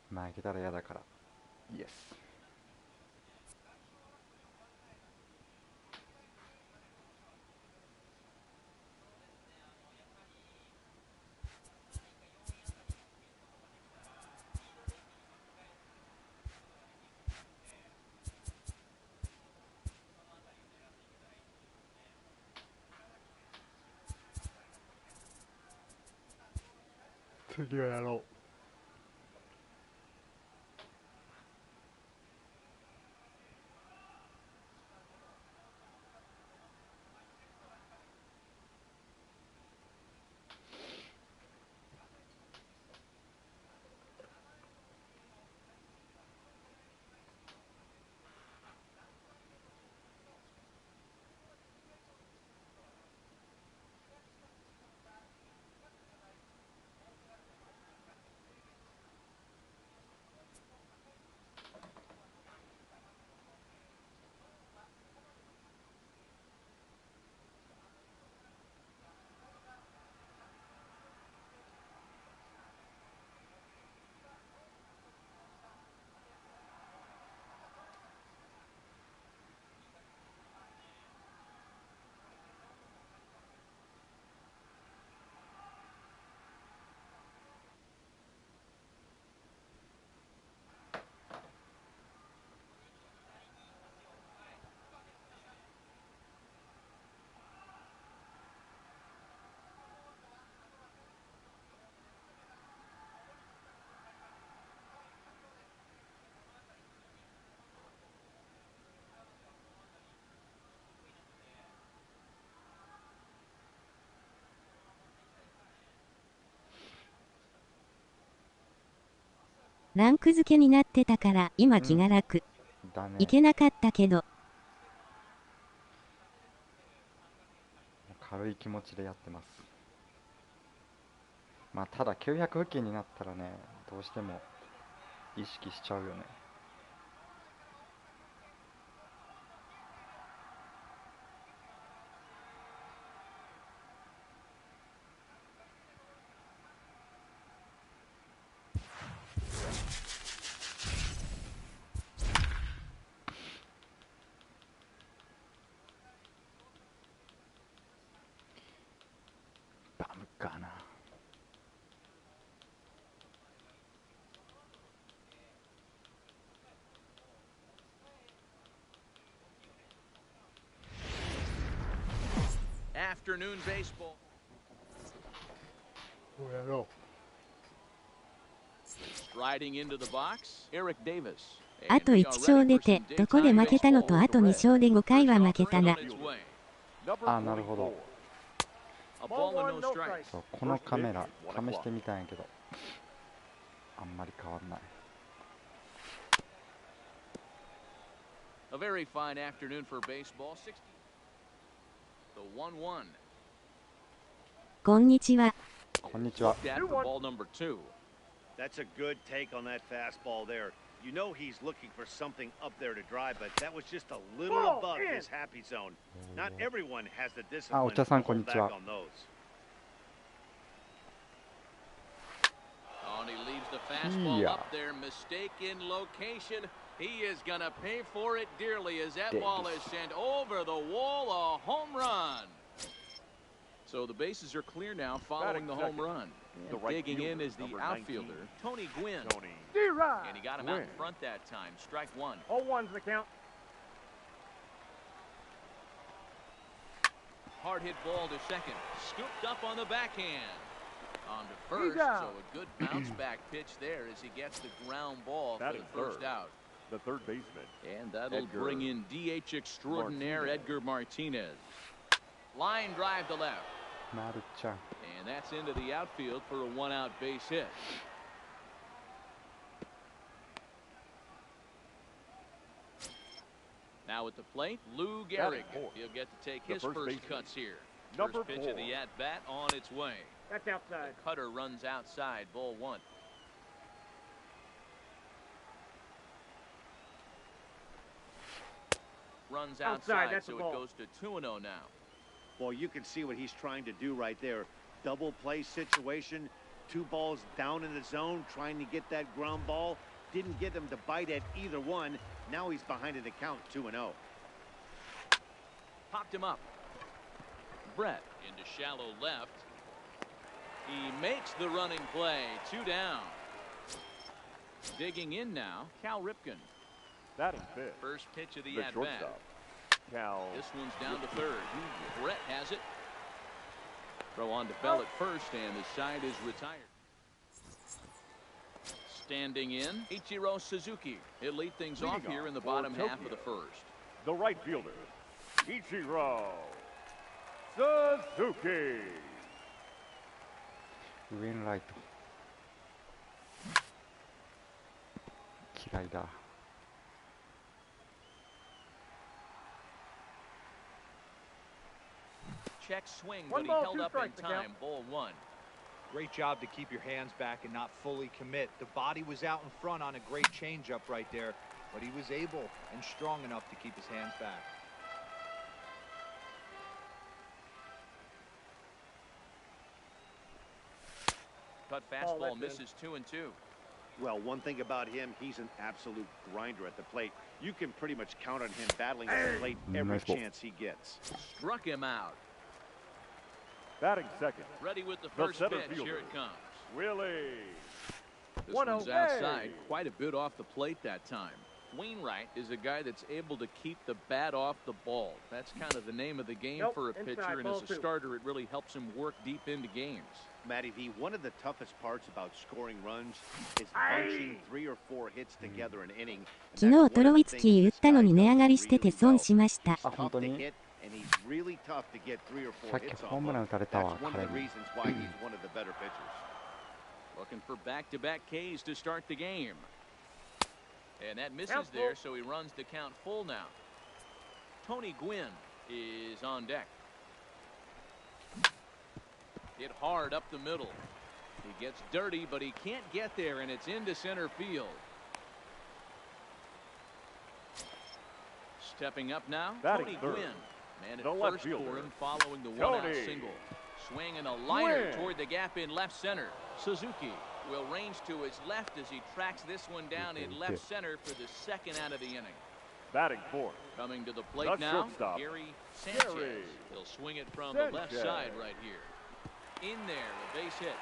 負けたら嫌だから。イエス。次はやろう。ランク付けになってたから今気が楽。だね。いけなかったけど。軽い気持ちでやってます。まあただ900付近になったらね、どうしても意識しちゃうよね。バムかな。Afternoon baseball. どうやろ Riding into the box, Eric Davis. あと1勝出て、どこで負けたのとあと2勝で5回は負けたな。う。あ、なるほど。そう、このカメラ試してみたんやけど、あんまり変わんない。A very fine afternoon for baseball. 60. The 1-1. こんにちは。こんにちは。 At for ball number 2. That's a good take on that fastball there. You know he's looking for something up there to drive, but that was just a little above his happy zone. Not everyone has the discipline to hold back on those. Oh, and he leaves the fastball up there. Mistaken location. He is going to pay for it dearly as that ball is sent over the wall. A home run. So the bases are clear now following the home run. And digging in is the outfielder, Tony Gwynn. And he got him out in front that time. Strike one. 0-1's the count. Hard hit ball to second. Scooped up on the backhand. On to first. So a good bounce back pitch there as he gets the ground ball for the first out. The third baseman. And that'll bring in DH extraordinaire Edgar Martinez. Line drive to left. And that's into the outfield for a one-out base hit. Now at the plate, Lou Gehrig. He'll get to take his first cuts here. First pitch of the at-bat on its way. That's outside. The cutter runs outside, ball one. Runs outside, so it goes to 2-0 now. Well, you can see what he's trying to do right there. Double play situation, 2 balls down in the zone, trying to get that ground ball. Didn't get him to bite at either one. Now he's behind an account 2-0. Popped him up. Brett into shallow left. He makes the running play. 2 down. Digging in now, Cal Ripken. Batting fifth. First pitch of the at-bat. Shortstop. Cal. This one's down to third. Brett has it. Throw on to Bell at first, and the side is retired. Standing in, Ichiro Suzuki. He'll lead things off here in the bottom half of the first. The right fielder, Ichiro Suzuki. 上のライト。嫌いだ。Check swing, but he held up in time. Ball one. Great job to keep your hands back and not fully commit. The body was out in front on a great changeup right there, but he was able and strong enough to keep his hands back. Cut fastball misses 2-2. Well, one thing about him, he's an absolute grinder at the plate. You can pretty much count on him battling at the plate every chance he gets. Struck him out. Batting second. Ready with the first pitch. Here it comes. Willie. This one's outside, quite a bit off the plate that time. Wainwright is a guy that's able to keep the bat off the ball. That's kind of the name of the game for a pitcher, and as a starter, it really helps him work deep into games. Matty V, one of the toughest parts about scoring runs is bunching 3 or 4 hits together an inning. 昨日トロウィツキー売ったのに値上がりしてて損しました。あ、本当に？ And he's really tough to get 3 or 4さっき hits ホー off ムラン of. 打たれた That's わ、 one 彼 of the に。 reasons why he's one of the better pitchers. Looking for back-to-back Ks to start the game. And that misses there, so he runs the count full now. Tony Gwynn is on deck. Hit hard up the middle. He gets dirty, but he can't get there, and it's into center field. Stepping up now, Tony Gwynn. Man at first for him following the one-out single. Swinging a liner toward the gap in left center. Suzuki will range to his left as he tracks this one down in left center for the second out of the inning. Batting fourth. Coming to the plate now, Gary Sanchez. He'll swing it from the left side right here. In there, a base hit.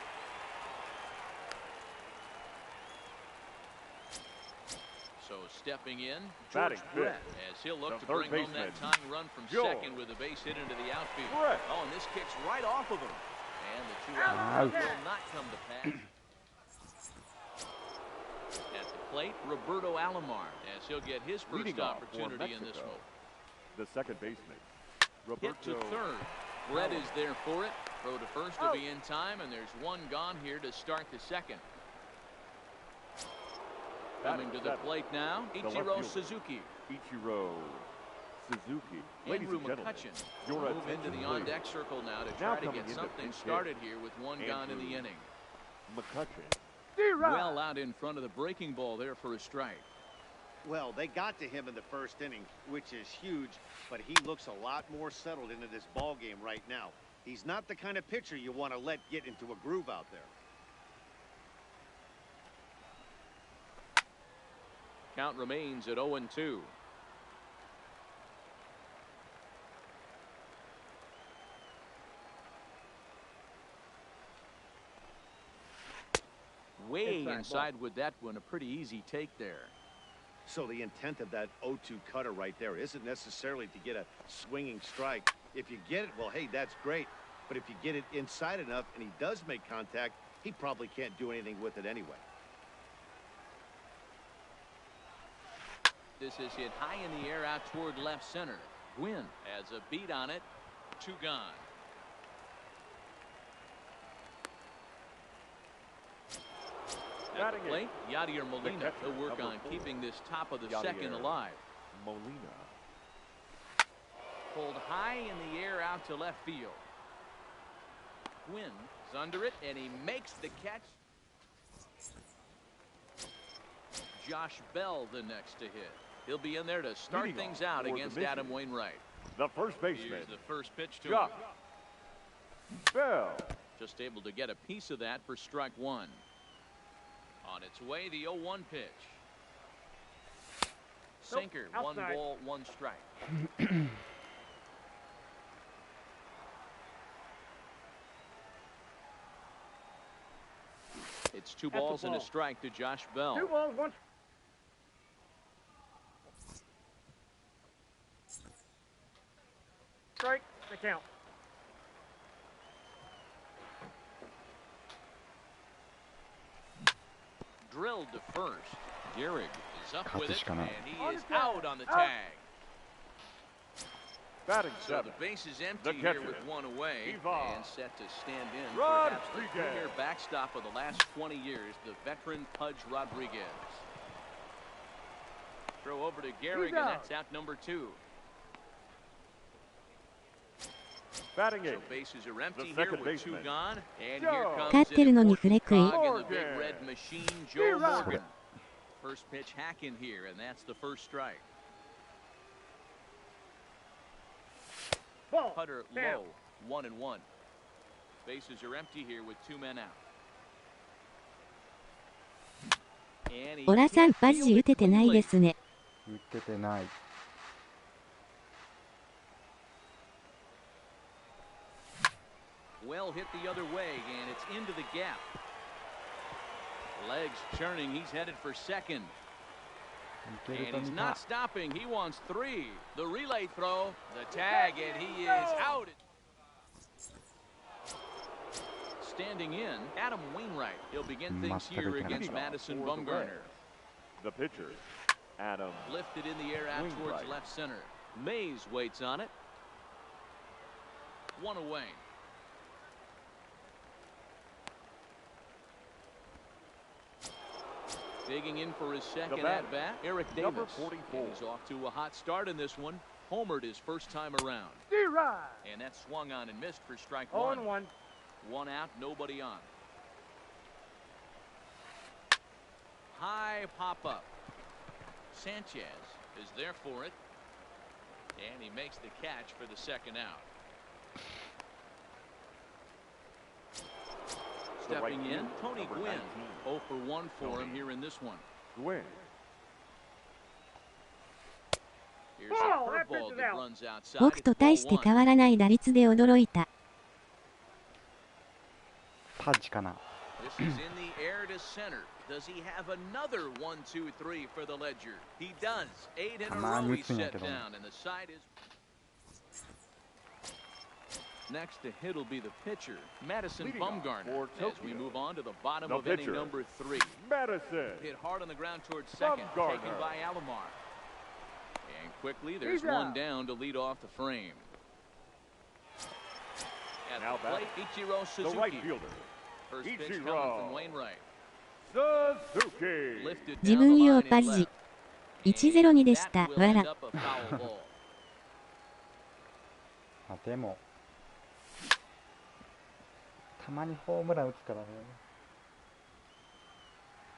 So stepping in, George Brett, as he'll look to bring home that tying run from second with a base hit into the outfield. Oh, and this kicks right off of him. And the two-out will not come to pass. At the plate, Roberto Alomar, as he'll get his first opportunity in this one. The second baseman, Roberto. Hit to third. Brett is there for it. Throw to first will be in time, and there's one gone here to start the second. Coming to the plate now, Ichiro Suzuki. Ichiro Suzuki. Andrew McCutchen will move into the on-deck circle now to try to get something started here with one gone in the inning. McCutchen. Well out in front of the breaking ball there for a strike. Well, they got to him in the first inning, which is huge, but he looks a lot more settled into this ball game right now. He's not the kind of pitcher you want to let get into a groove out there. Count remains at 0-2. Way inside with that one. A pretty easy take there. So the intent of that 0-2 cutter right there isn't necessarily to get a swinging strike. If you get it, well, hey, that's great. But if you get it inside enough and he does make contact, he probably can't do anything with it anyway. This is hit high in the air out toward left center. Gwynn has a beat on it. Two gone. At the plate, Yadier Molina will work on keeping this top of the second alive. Molina. Pulled high in the air out to left field. Gwynn is under it, and he makes the catch. Josh Bell the next to hit. He'll be in there to start things out against Adam Wainwright. The first baseman. Here's the first pitch to Josh him. Bell. Just able to get a piece of that for strike one. On its way, the 0-1 pitch. Sinker, one ball, one strike. It's two balls and a strike to Josh Bell. 2 balls, 1 strike. The count. Drilled to first. Gehrig is up with it, and he On is the tag. out on the tag. Batting So seven. the base is empty The here catcher, with one away, Ivan and set to stand in perhaps the Rodriguez. premier backstop of the last 20 years, the veteran Pudge Rodriguez. Throw over to Gehrig, and that's out number 2. Batting So eight. bases are empty The here second with 2 baseman. gone, and Joe. here comes 勝ってるのにフレクイ in the big red machine, Joe Morgan. Morgan. First pitch hack in here, and that's the first strike. Ball. Putter Down. low, 1-1. Bases are empty here with 2 men out. And he オラさん can't パッジ field 打て it てないで cleanly. すね。打っててない。Well hit the other way, and it's into the gap. Legs churning, he's headed for second. いける And と he's 見 not た。 stopping. He wants 3. The relay throw, the tag, and he is out. Standing in, Adam Wainwright. He'll begin things here against Madison Bumgarner. The pitcher, Adam. Lifted in the air out towards Wainwright. left center. Mays waits on it. 1 away. Digging in for his second at bat, Eric Davis. Number 44. And he's off to a hot start in this one. Homered his first time around. And that swung on and missed for strike one. 0-1. One out, nobody on. High pop-up. Sanchez is there for it. And he makes the catch for the second out. Stepping in, Tony Gwynn. 0 for 1 for him here in this one. Gwynn. Here's a curveball that runs outside. 僕と大して変わらない打率で驚いた。パッチかな。 This is in the air to center. Does he have another 1-2-3 for the ledger? He does. 8 in a row he set down, and the side is. Next to hit will be the pitcher, Madison Bumgarner, as we move on to the bottom of inning number 3. Madison. Hit hard on the ground towards second, taken by Alomar. And quickly, there's one down to lead off the frame. At Now the plate, Ichiro Suzuki. The right fielder. First pitch coming from Wainwright. Suzuki. Lifted 自 down 分 the 用 line パ and ジ left. 1-0-2でし That た。 will わ end ら。 up a foul ball. あでもたまにホームラン打つからね。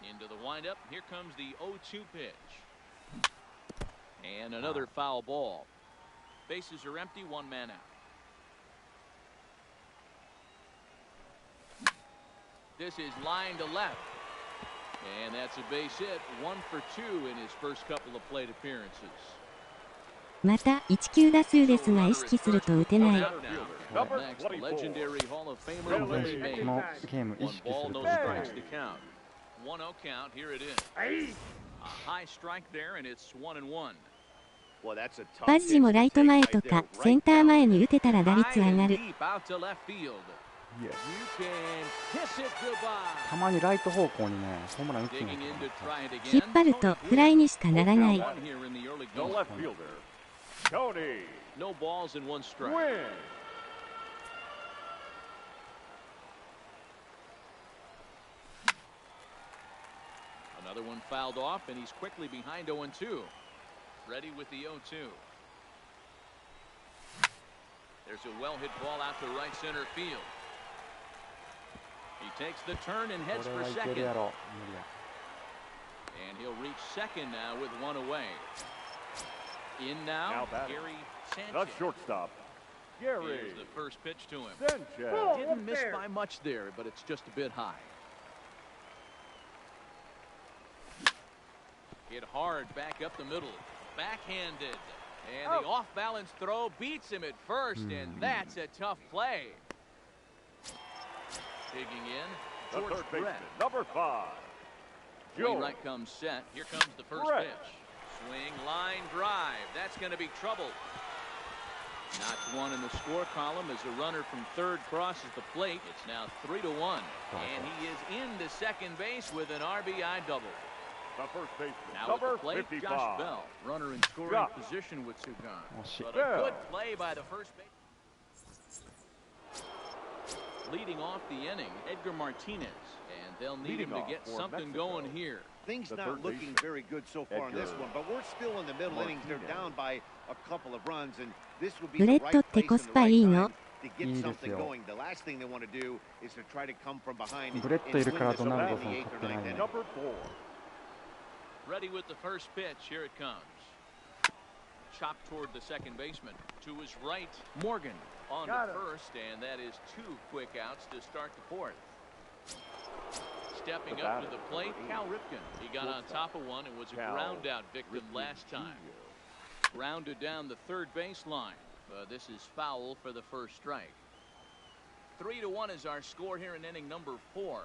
Into the windup. Here comes the 0-2 pitch. And another foul ball. Bases are empty, one man out. This is line to left. And that's a base hit. 1 for 2 in his first couple of plate appearances. また1球打数ですが意識すると打てない。 Next, legendary Hall of Famer Willie こ Mays. のゲーム意 One 識す ball, ると no 打てな strikes い。 to count. 1-0 count. Here it is. A high strike there, and it's 1-1. Well, that's a tough パッジもライト前とかセンター前に打てたら打率 High 上 and がる。 deep out to left field. You can kiss it goodbye. たまにライト方向にねホームラン打つん Digging や in to け try it 引っ again. 張るとフライにしかならない。 One here in the early The going. left fielder. Tony. No balls and one strike. Gwynn. Another one fouled off, and he's quickly behind 0-2. Ready with the 0-2. There's a well-hit ball out to right center field. He takes the turn and ど。 heads こ for れはいけ second. るやろ。無理や。 And he'll reach second now with one away. In now, Now batting. Gary The Sanchez. shortstop. Gary Here's the first pitch to him. Sanchez. Didn't miss by much there, but it's just a bit high. Hit hard back up the middle. Backhanded. And the off-balance throw beats him at first, and that's a tough play. Digging in, The George third baseman. Brett. Number 5. Joe. Wainwright comes set. Here comes the first Brett. pitch. Swing, line, drive. That's going to be trouble. Knocked one in the score column as the runner from third crosses the plate. It's now 3-1. And he is into second base with an RBI double. The first baseman. Now at the Number plate, 55. Josh Bell, runner in scoring Josh. position with Sugan. Oh, shit. But a good play by the first base. Leading off the inning, Edgar Martinez. And they'll need Leading him to off get for something Mexico. going here. Things The not third looking baseman. very good so far in this Edgar one, but we're still in the middle innings. They're Martinez. down by a couple of runs, and this would be ブレ the ッド right って place コ and ス the パ right いいの？ time to get いいですよ。 something going. The last thing they want to do is to try to come from behind ブレッドいるから and ド win ナル this ドソン in 取 the って eighth ない or ninth ね inning. Number 4. Ready with the first pitch. Here it comes. Chopped toward the second baseman. To his right, Morgan on to first, and that is 2 quick outs to start the fourth. Stepping up to the plate, Cal Ripken. He got on top of one and was a ground out victim last time. Grounded down the third baseline. This is foul for the first strike. 3-1 is our score here in inning number 4.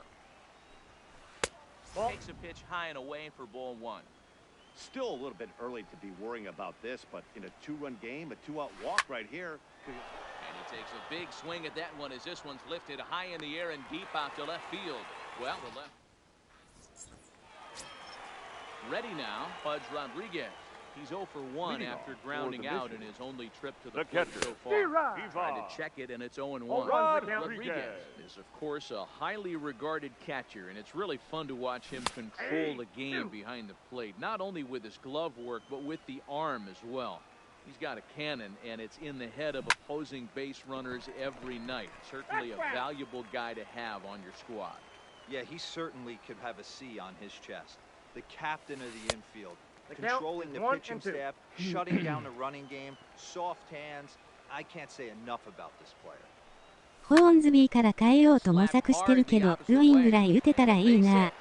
Takes a pitch high and away for ball 1. Still a little bit early to be worrying about this, but in a 2-run game, a 2-out walk right here. And he takes a big swing at that one as this one's lifted high in the air and deep out to left field. Well, the left. Ready now, Pudge Rodriguez. He's 0 for 1 after grounding out in his only trip to the plate catcher, so far. Trying to check it, and it's 0-1. Rodriguez is, of course, a highly regarded catcher, and it's really fun to watch him control the game behind the plate, not only with his glove work, but with the arm as well. He's got a cannon, and it's in the head of opposing base runners every night. Certainly a valuable guy to have on your squad. Yeah, he certainly could have a C on his chest. The captain of the infield, controlling the pitching staff, shutting down the running game, soft hands. I can't say enough about this player. ホーンズビーから変えようと模索してるけど、グインぐらい打てたらいいな。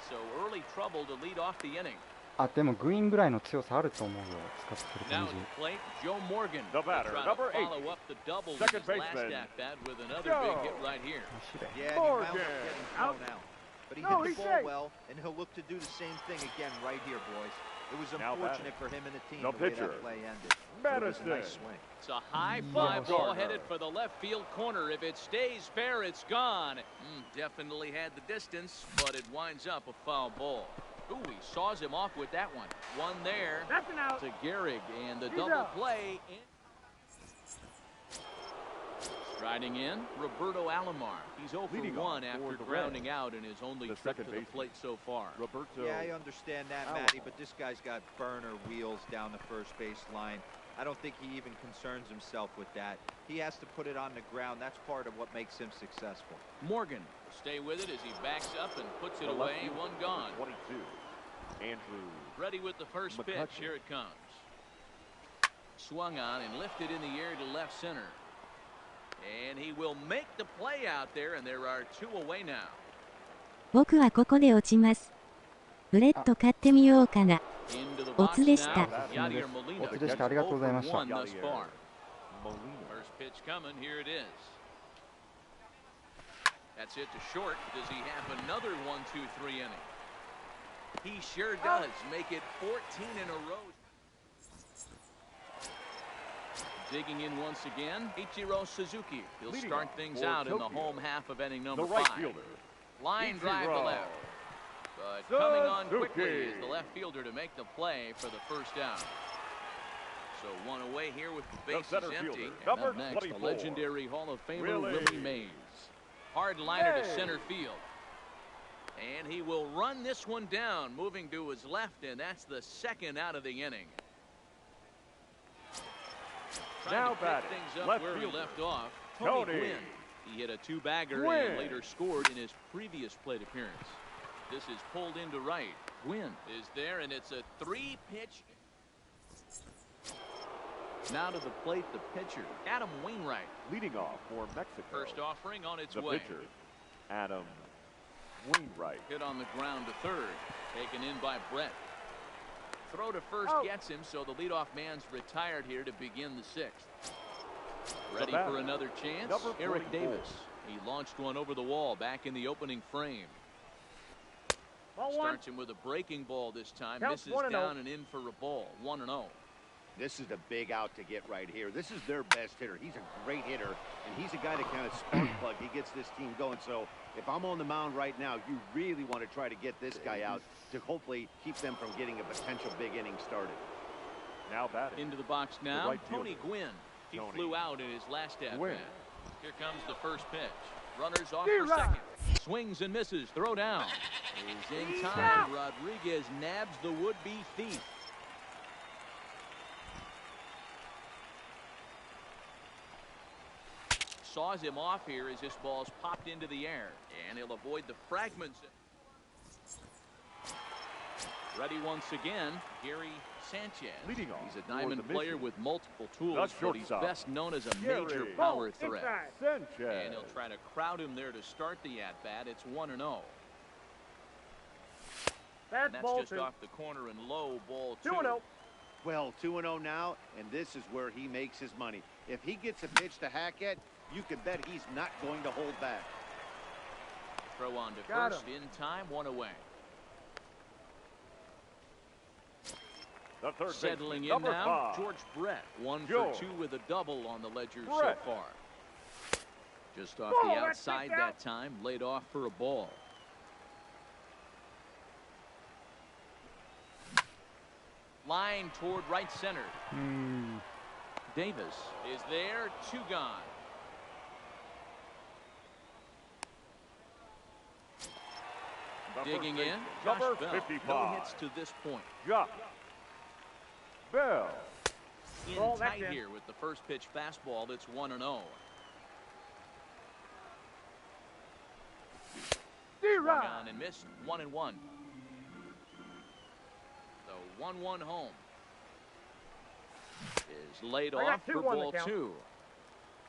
あ、でもグイーンぐらいの強さあると思うよ、使ってる感じ。The batter, number 8, second baseman. Morgan out. But he hit the ball well, and he'll look to do the same thing again right here, boys. It was unfortunate for him and the team the way that play ended. It was a nice swing. It's a high fly ball headed for the left field corner. If it stays fair, it's gone. Definitely had the distance, but it winds up a foul ball. Ooh, he saws him off with that one. One there to Gehrig, and the double play. Striding in, Roberto Alomar. He's 0 for 1 after grounding out in his only trip to the plate so far. Yeah, I understand that, Matty, but this guy's got burner wheels down the first base line. I don't think he even concerns himself with that. He has to put it on the ground. That's part of what makes him successful. Morgan will stay with it as he backs up and puts it away. One gone. 22. Andrew. Ready with the first pitch. Here it comes. Swung on and lifted in the air to left center. And he will make the play out there, and there are 2 away now. 僕はここで落ちます。ブレッド買ってみようかな。おつでした。おつでした。ありがとうございました。First pitch coming. Here it is. That's it to short. Does he have another 1-2-3 inning? He sure does. Make it 14 in a row. Digging in once again, Ichiro Suzuki. He'll start things out in the home half of inning number 5. Line drive to left. But coming on quickly is the left fielder to make the play for the first out. So 1 away here with the bases empty. And up next, the legendary Hall of Famer Willie Mays. Hard liner to center field. And he will run this one down, moving to his left, and that's the second out of the inning. Now batting, things up where he left off. Tony Gwynn. He hit a 2-bagger and later scored in his previous plate appearance. This is pulled into right. Gwynn is there, and it's a 3-pitch. Now to the plate, the pitcher, Adam Wainwright. Leading off for Mexico. First offering on its the way. Pitcher, Adam Wainwright. Hit on the ground to third. Taken in by Brett. Throw to first gets him, so the leadoff man's retired here to begin the 6th. Ready for another chance? Eric Davis. He launched one over the wall back in the opening frame. Starts him with a breaking ball this time. Misses down and in for a ball. 1-0. This is a big out to get right here. This is their best hitter. He's a great hitter, and he's a guy that kind of spark plug. He gets this team going. So if I'm on the mound right now, you really want to try to get this guy out to hopefully keep them from getting a potential big inning started. Now batting. Into the box now, Tony Gwynn. He flew out in his last at-bat. Here comes the first pitch. Runners off for second. Swings and misses. Throw down. Is in time. Rodriguez nabs the would-be thief. Saws him off here as this ball's popped into the air, and he'll avoid the fragments. Ready once again, Gary Sanchez. Leading off He's a diamond player with multiple tools, but he's best known as a major power threat. And he'll try to crowd him there to start the at-bat. It's 1-0. And that's just off the corner and low, ball 2. Well, 2-0 now, and this is where he makes his money. If he gets a pitch to hack at, you can bet he's not going to hold back. Throw on to first in time, 1 away. The third Settling in number now, 5. George Brett. 1 for 2 with a double on the ledger so far. Just off the outside that time, laid off for a ball. Line toward right center. Davis is there, 2 gone. Digging in, Josh Bell. 55. No hits to this point. Josh Bell. In tight here with the first pitch fastball that's 1-0. Swung on and missed, 1-1. The 1-1 home is laid off for ball 2.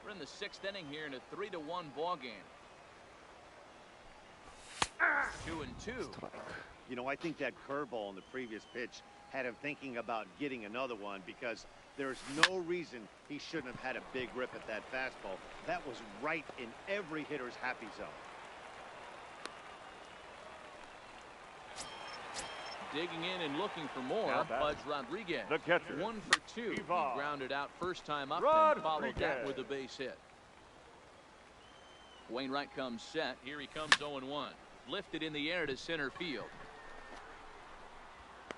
We're in the 6th inning here in a 3-1 ball game. 2-2. You know, I think that curveball in the previous pitch had him thinking about getting another one, because there's no reason he shouldn't have had a big rip at that fastball. That was right in every hitter's happy zone. Digging in and looking for more, Pudge Rodriguez. The catcher. 1 for 2. He grounded out first time up and followed that with a base hit. Wainwright comes set. Here he comes 0-1. Lifted in the air to center field.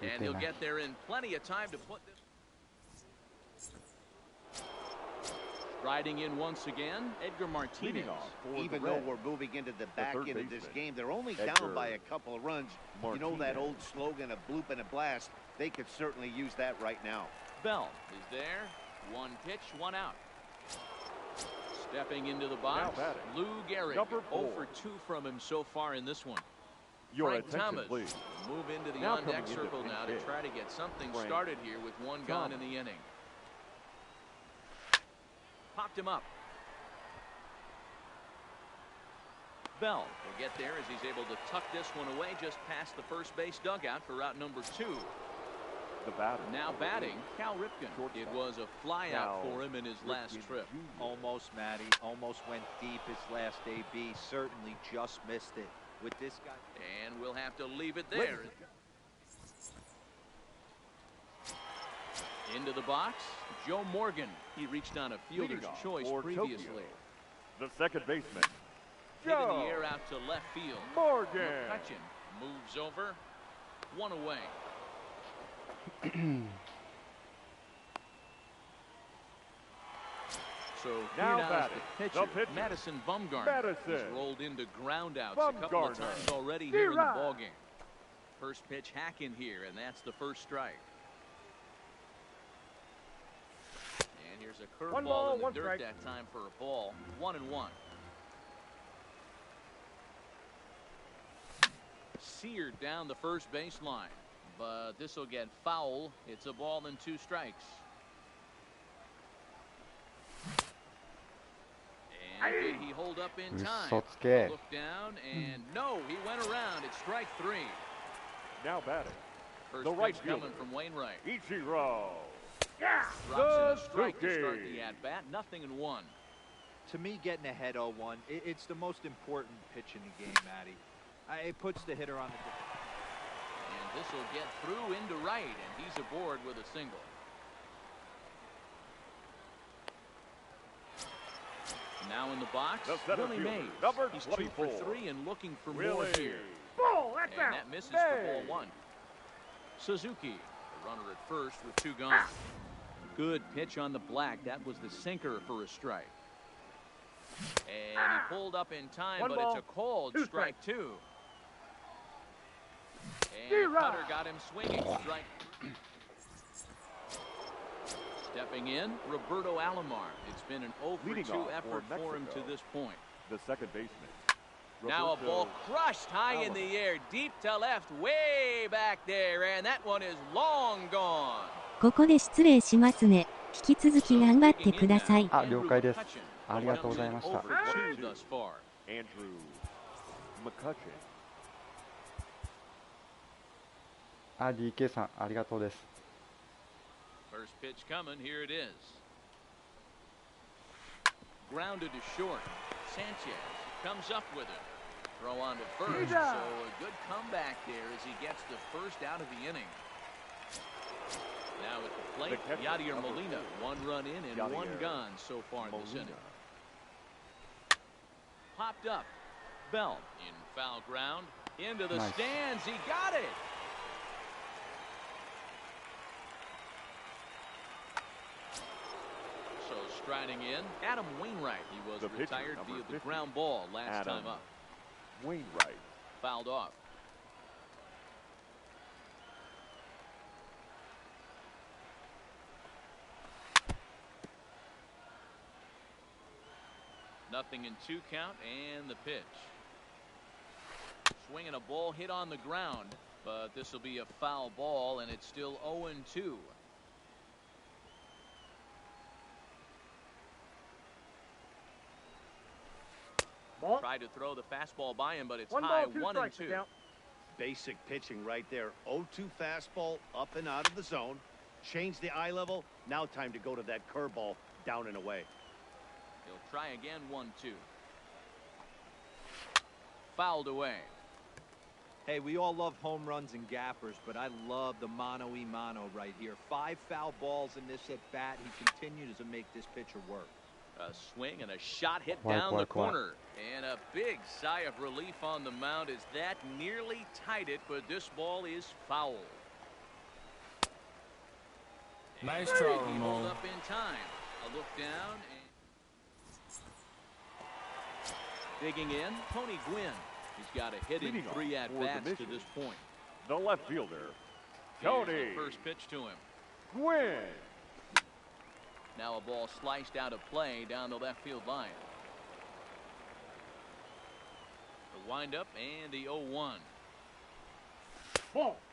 And he'll get there in plenty of time to put this. Riding in once again, Edgar Martinez. Even though we're moving into the back end of this game, they're only down by a couple of runs. You know that old slogan, a bloop and a blast? They could certainly use that right now. Bell is there. 1 pitch, 1 out. Stepping into the box, Lou Gehrig. 0 for 2 from him so far in this one. Frank Thomas will move into the on-deck circle now to try to get something started here with 1 gone in the inning. Popped him up. Bell will get there as he's able to tuck this one away just past the first base dugout for out number 2. Now batting, Cal Ripken. It was a fly out for him in his last trip. Almost, Matty. Almost went deep his last AB. Certainly just missed it with this guy. And we'll have to leave it there. Into the box, Joe Morgan. He reached on a fielder's choice previously. The second baseman. Hit in the air out to left field. Morgan. McCutcheon moves over. 1 away. So here now is the pitcher, Madison Bumgarner. He's rolled into groundouts a couple of times already here in the ballgame. First pitch hack in here, and that's the first strike. And here's a curveball in the dirt that time for a ball. 1-1. Seared down the first baseline, but this will get foul. It's a ball and 2 strikes. And did he hold up in time? Look down, and no, he went around. It's strike 3. Now batting. First pitch coming from Wainwright. Ichiro. Drops in a strike to start the at-bat. 0-1. To me, getting ahead 0-1, it's the most important pitch in the game, Matty. It puts the hitter on the dirt. And this will get through into right, and he's aboard with a single. Now in the box, Willie Mays. He's 2 for 3 and looking for more here. And that misses for ball 1. Suzuki, the runner at first with 2 gone. Good pitch on the black. That was the sinker for a strike. And he pulled up in time, but it's a cold strike 2. And Cutter got him swinging. Strike. Stepping in, Roberto Alomar. It's been an 0 for 2 effort for him to this point. The second baseman. Now a ball crushed high in the air, deep to left, way back there, and that one is long gone. ここで失礼しますね。引き続き頑張ってください。あ、了解です。ありがとうございました。Andrew McCutcheon. あ、DK さん、ありがとうです。First pitch coming, here it is. Grounded to short. Sanchez comes up with it. Throw on to first, so a good comeback there as he gets the first out of the inning. Now at the plate, Yadier Molina. 1 run in and 1 gone so far in this inning. Popped up. Bell in foul ground. Into the stands. He got it. striding in, Adam Wainwright. He was retired via the ground ball last time up. Wainwright. Fouled off. Nothing in 2 count, and the pitch. Swinging a ball hit on the ground, but this will be a foul ball, and it's still 0-2. Tried to throw the fastball by him, but it's high, 1-2. Basic pitching right there. 0-2 fastball up and out of the zone. Change the eye level. Now time to go to that curveball down and away. He'll try again, 1-2. Fouled away. Hey, we all love home runs and gappers, but I love the mano-y-mano right here. 5 foul balls in this at-bat. He continues to make this pitcher work. A swing and a shot hit down the corner. And a big sigh of relief on the mound as that nearly tied it, but this ball is foul. Nice throw, He Ramon. pulled up in time. A look down. And digging in, Tony Gwynn. He's got a hit in Leading 3 off for at-bats the to this point. The left fielder, Here's Tony the first pitch to him. Gwynn. Now a ball sliced out of play down the left field line. The windup and the 0-1.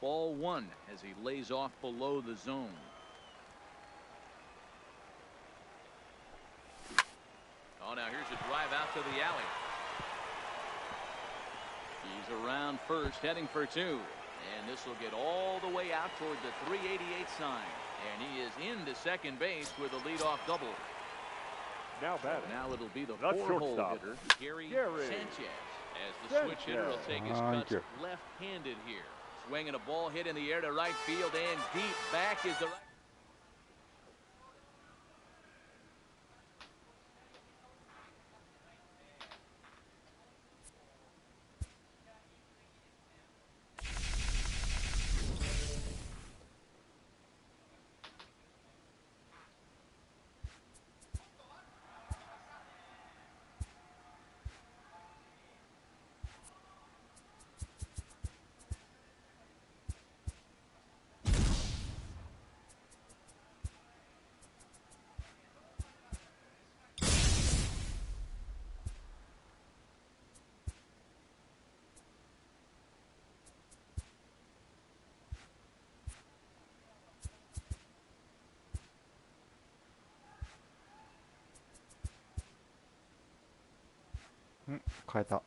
Ball 1 as he lays off below the zone. Oh, now here's a drive out to the alley. He's around first, heading for 2. And this will get all the way out toward the 388 sign. And he is into second base with a leadoff double. Now batting. Now it'll be the The 4-hole shortstop, hitter, Gary Gary Sanchez. As the switch hitter will take his Thank cuts you. left-handed here. Swinging a ball hit in the air to right field, and deep back is the right.変えた。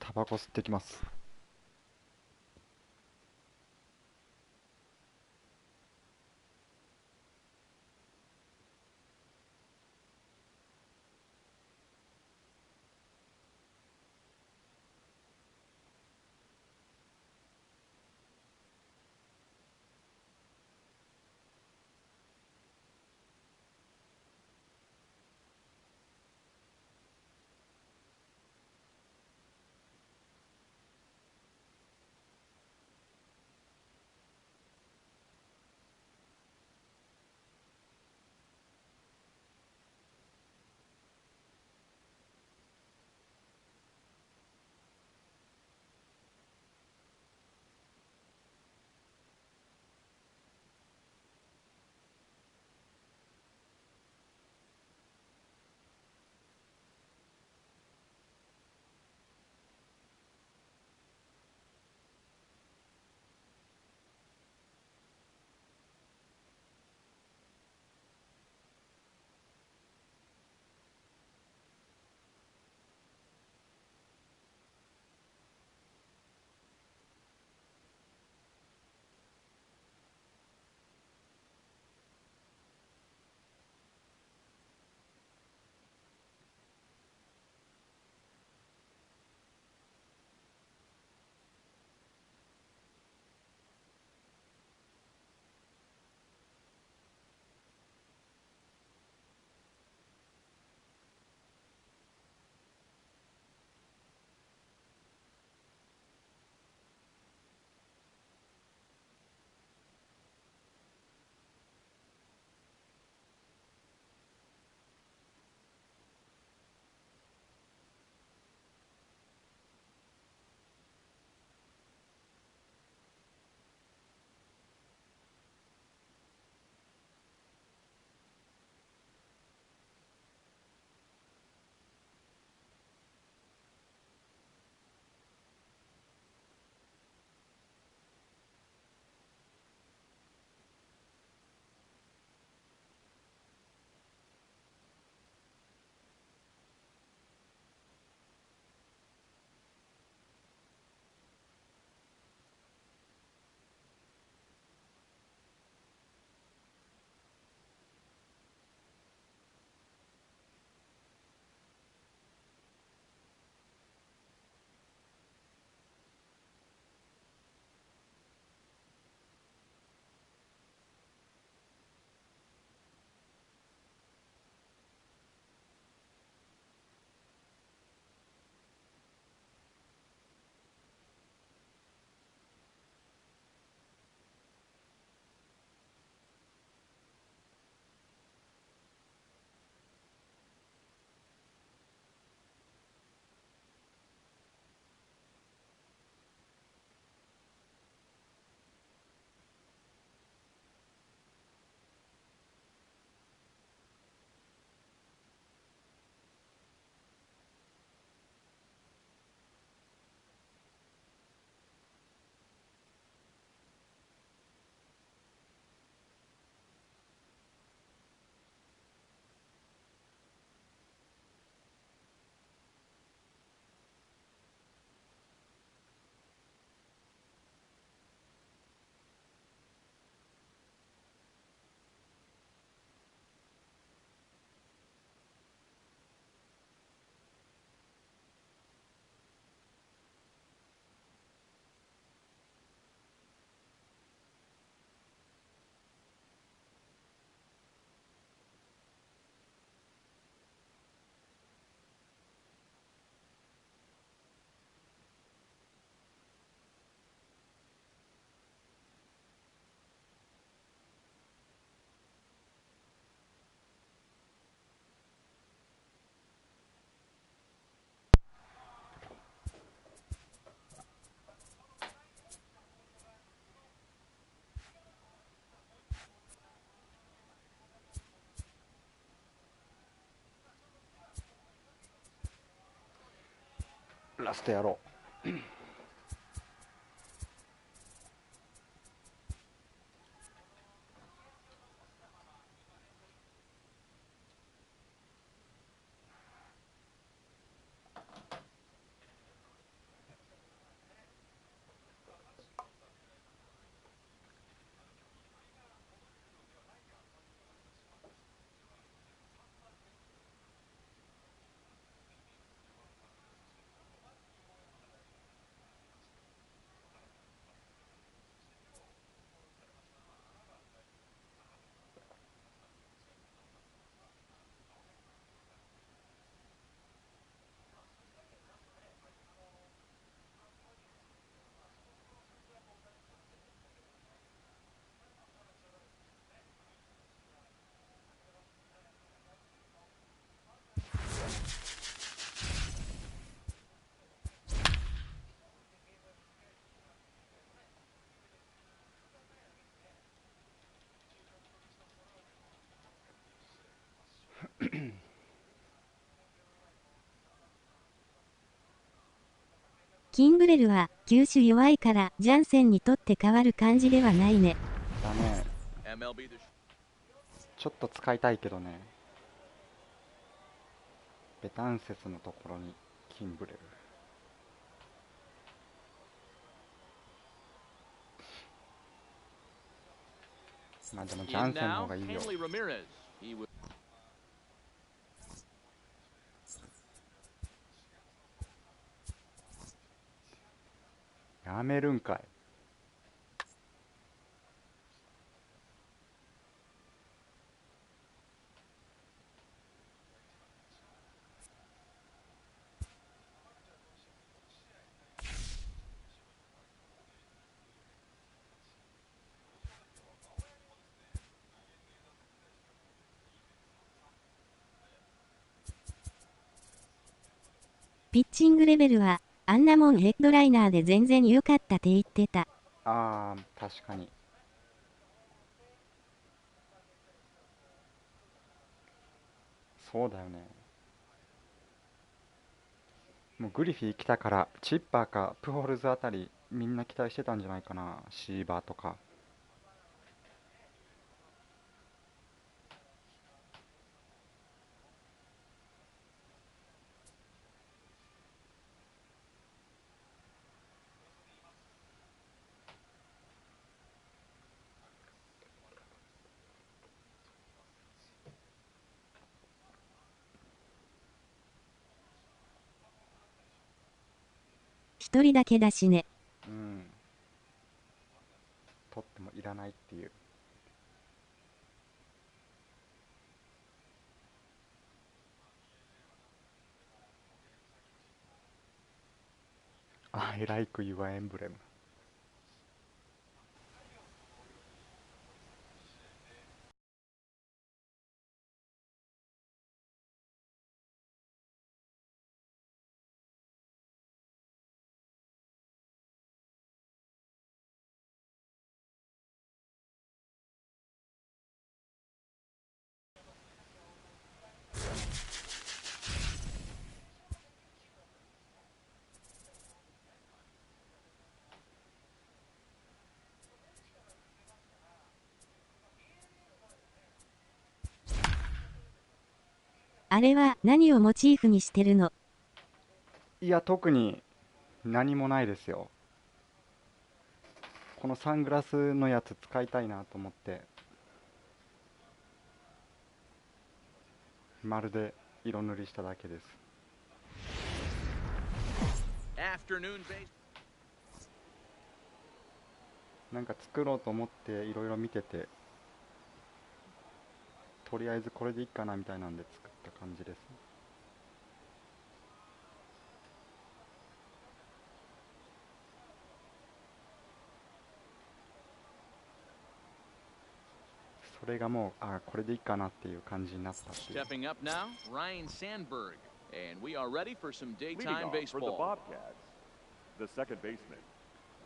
タバコ吸ってきます。ラストやろう。キンブレルは球種弱いからジャンセンにとって変わる感じではないね。だね。 Mlb The Show. ちょっと使いたいけどね。ベタンセスのところにキンブレル。まあでもジャンセンの方がいいよ。やめるんかい。ピッチングレベルはあんなもんヘッドライナーで全然良かったって言ってた。ああ、確かに。そうだよね。もうグリフィー来たからチッパーかプホルズあたりみんな期待してたんじゃないかな。シーバーとか。一人だけだしね。うん。取ってもいらないっていう。I like your emblem。あれは何をモチーフにしてるの？いや、特に何もないですよ。このサングラスのやつ使いたいなと思って、まるで色塗りしただけです。なんか作ろうと思っていろいろ見てて、とりあえずこれでいいかなみたいなんで作った感じです。それがもう、これでいいかなっていう感じになったっていう。Stepping up now, Ryan Sandberg, and we are ready for some Leading daytime off for the baseball. Bobcats, the second baseman,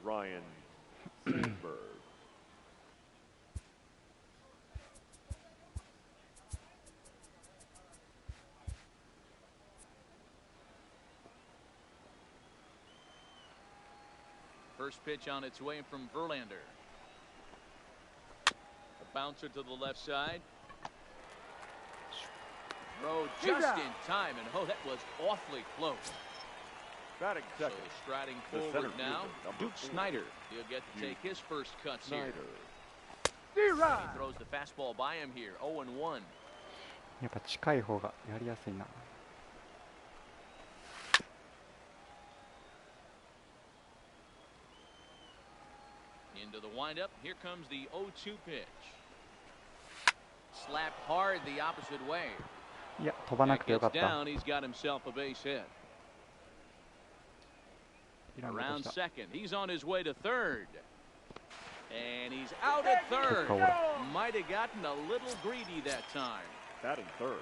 Ryan Sandberg. First pitch on its way from Verlander. A bouncer to the left side. Throw just in time, and oh, that was awfully close. Batting So second. striding The forward center now, fielder, Duke number 4. Snyder. He'll get to take his first cuts here. Snyder. He throws the fastball by him here, 0-1. やっぱ近い方がやりやすいな。 Into the windup, here comes the 0-2 pitch. Slapped hard the opposite way. いや飛ばな That くてよかっ gets た。 down, he's got himself a base hit. いらんこと Around した。 second, he's on his way to third. And he's out at third. Might have gotten a little greedy that time. Batting third.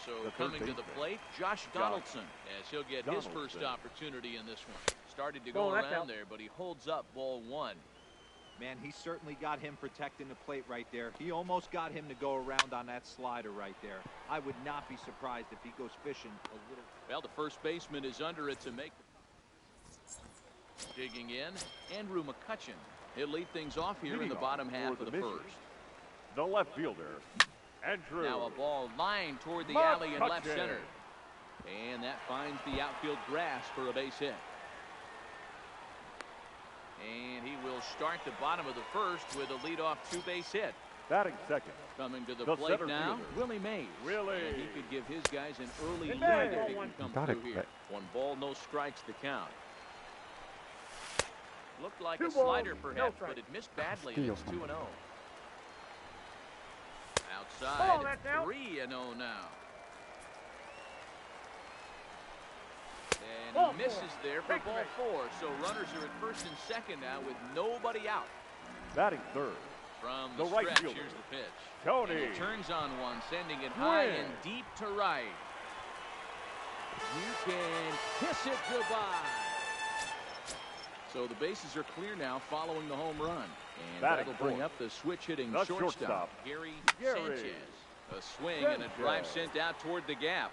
So The third coming to the baseman. plate, Josh Donaldson, as he'll get his first Donaldson. opportunity in this one. Started to go around there, but he holds up ball 1. Man, he certainly got him protecting the plate right there. He almost got him to go around on that slider right there. I would not be surprised if he goes fishing a little. Well, the first baseman is under it to make. Digging in, Andrew McCutchen. He'll lead things off here in the bottom half of the first. The left fielder, Andrew. Now a ball lined toward the alley in left McCutchen. center. And that finds the outfield grass for a base hit. And he will start the bottom of the first with a leadoff 2-base hit. Batting second. Coming to the The plate center now, fielder. Willie Mays. Willie. And he could give his guys an early Hey, lead if he Mays. can come Got it, through here. but- 1 ball, no strikes to count. Looked like 2 a balls, slider no perhaps, strikes. but it missed badly. Steal It's 2-0. something. Outside, 3-0 now. And he misses there for ball 4. So runners are at first and second now with nobody out. Batting third. From The the right stretch, fielder. here's the pitch. Tony. And he turns on one, sending it high Swing. and deep to right. You can kiss it goodbye. So the bases are clear now following the home run. And Batting that'll bring fourth. up the switch-hitting The shortstop, shortstop, Gary Gary Sanchez. A swing and a drive Sanchez. sent out toward the gap.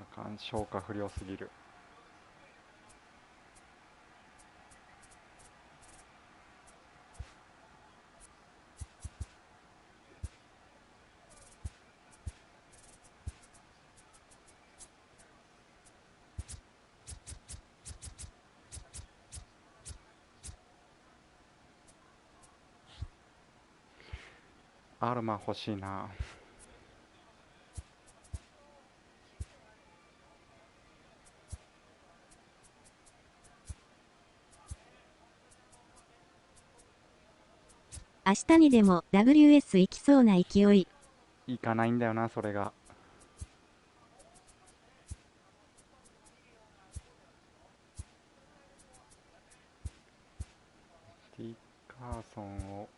あかん、消化不良すぎる。アルマ欲しいな。明日にでも WS 行きそうな勢い。いかないんだよな、それが。ティ・カーソンを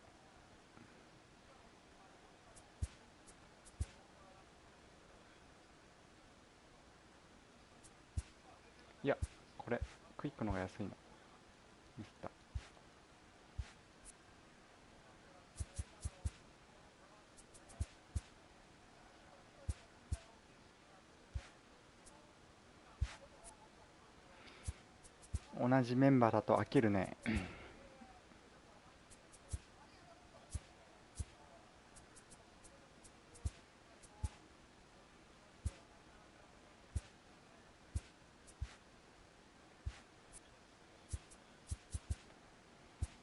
いや、これクイックの方が安いのミスった。同じメンバーだと飽きるね。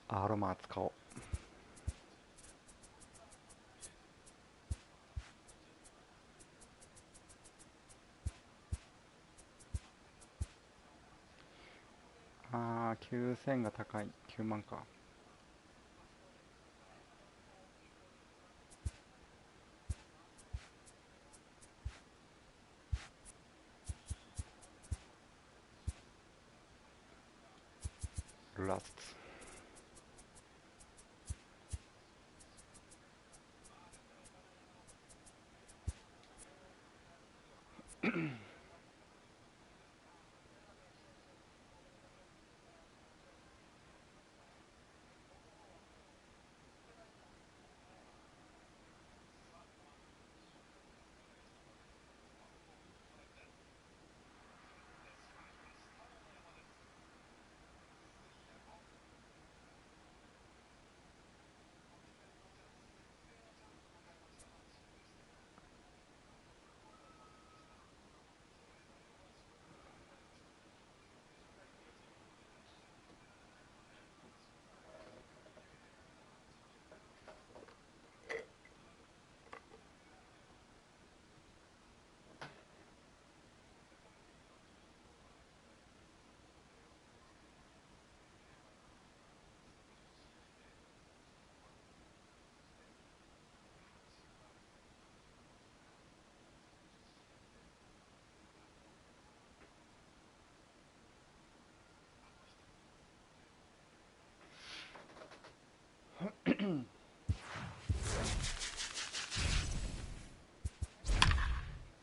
アロマ使おう。ああ、9000が高い。9万か。ラスト。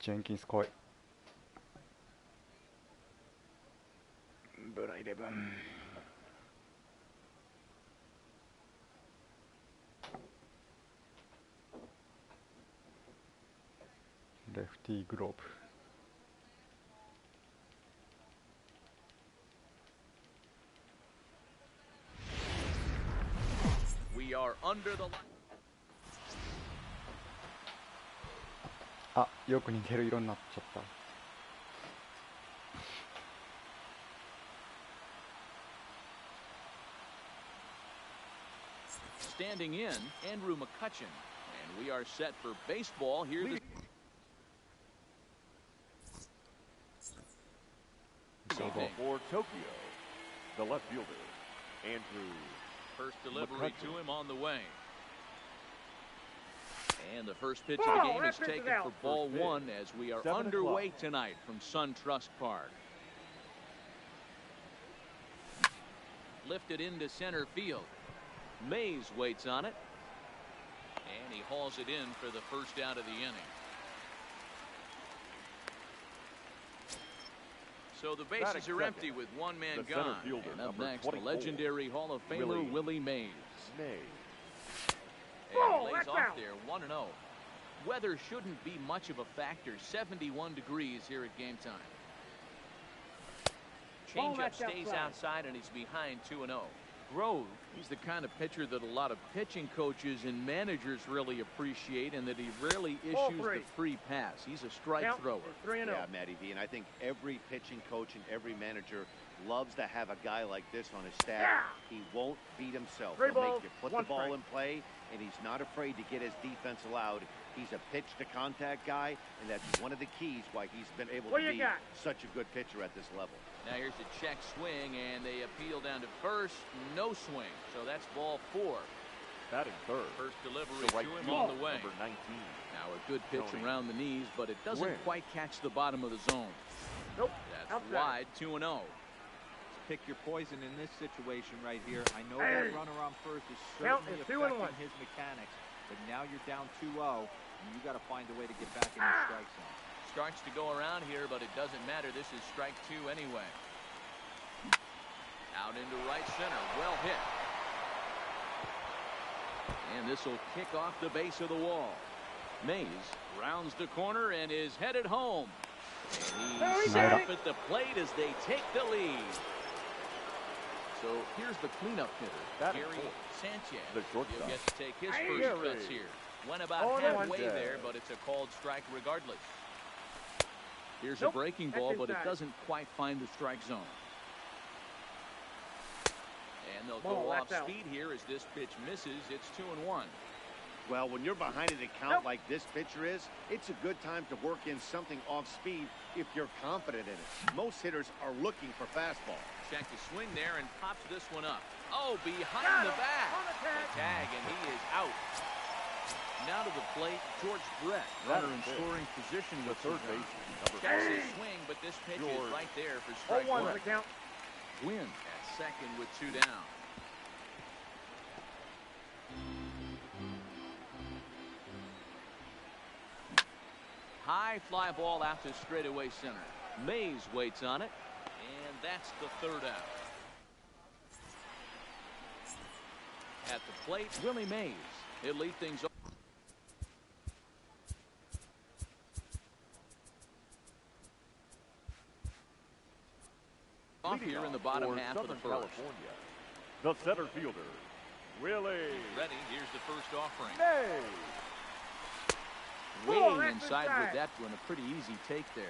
ジェンキンス来い。ブライレブン。レフティーグローブ。あ、よく似てる色になっちゃった。Standing in, Andrew McCutcheon, and we are set for baseball here. For Tokyo, the left fielder, Andrew. First delivery to him on the way. And the first pitch of the game is taken for ball one as we are underway tonight from SunTrust Park. Lifted into center field. Mays waits on it. And he hauls it in for the first out of the inning. So the bases are empty with one man gone. And up next, the legendary Hall of Famer Willie Mays. And he lays off there 1-0. Weather shouldn't be much of a factor. 71 degrees here at game time. Changeup stays outside and he's behind 2-0. Grove, he's the kind of pitcher that a lot of pitching coaches and managers really appreciate, and that he rarely issues the free pass. He's a strike thrower. Yeah, Matty V, and I think every pitching coach and every manager loves to have a guy like this on his staff. He won't beat himself. He'll make you put the ball in play, and he's not afraid to get his defense allowed. He's a pitch-to-contact guy, and that's one of the keys why he's been able to be such a good pitcher at this level. Now here's a check swing, and they appeal down to first. No swing, so that's ball four. Batting third. First delivery to him on the way. Number 19. Now a good pitch around the knees, but it doesn't quite catch the bottom of the zone. Nope. That's wide, 2-0. Pick your poison in this situation right here. I know that runner on first is certainly affecting his mechanics, but now you're down 2-0, and you got to find a way to get back in the strike zone. Starts to go around here, but it doesn't matter. This is strike two anyway. Out into right center. Well hit. And this will kick off the base of the wall. Mays rounds the corner and is headed home. And he's set up at the plate as they take the lead. So here's the cleanup hitter, Gary Sanchez. He'll get to take his first cuts here. Went about halfway there, but it's a called strike regardless. Here's a breaking ball, but it doesn't quite find the strike zone. And they'll go off speed here as this pitch misses. It's 2-1. Well, when you're behind an account like this pitcher is, it's a good time to work in something off speed if you're confident in it. Most hitters are looking for fastball. Check the swing there and pops this one up. Oh, behind the back. The tag, and he is out. Now to the plate, George Brett, runner in scoring position with third base. Checks his swing, but this pitch is right there for strike one. Gwynn at second with two down. High fly ball out to straightaway center. Mays waits on it, and that's the third out. At the plate, Willie Mays. He'll lead things off. Here in the bottom half of the first. The center fielder, Willie. Ready, here's the first offering. Mays. Way inside with that one, a pretty easy take there.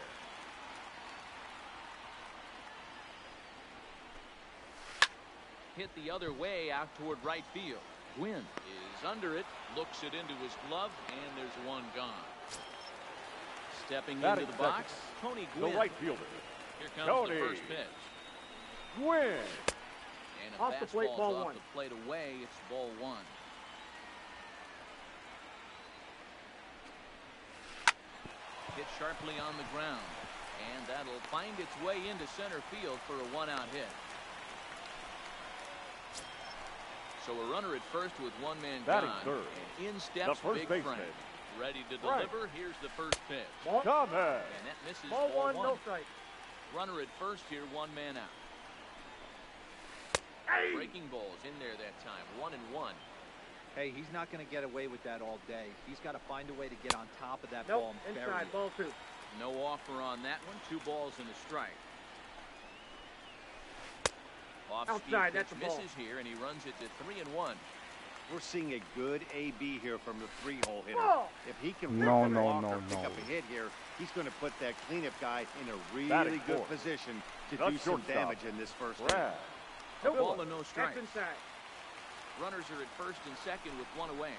Hit the other way out toward right field. Gwynn is under it, looks it into his glove, and there's one gone. Stepping into the box, Tony Gwynn. The right fielder. Here comes the first pitch. Gwynn. And a off the plate, fastball's ball off one. the plate away. It's ball one. Hit sharply on the ground, and that'll find its way into center field for a one-out hit. So a runner at first with one man gone. Third. And in steps Big Frank. Ready to deliver. Here's the first pitch. Come on. And that misses. Ball one, one. no strike. Runner at first here, 1 man out. Breaking balls in there that time. 1-1. Hey, he's not going to get away with that all day. He's got to find a way to get on top of that Nope, ball and bury inside, it. ball 2. No offer on that one. 2 balls and a strike. Off Outside, speed that's pitch a ball. misses here, and he runs it to 3-1. We're seeing a good AB here from the 3-hole hitter. Ball. If he can No, walk no, or no, pick no. up a hit here, he's going to put that cleanup guy in a really Batting good fourth. position to That's do some shortstop. damage in this first inning. Brad. A ball and no strikes. That's inside. Runners are at first and second with 1 away.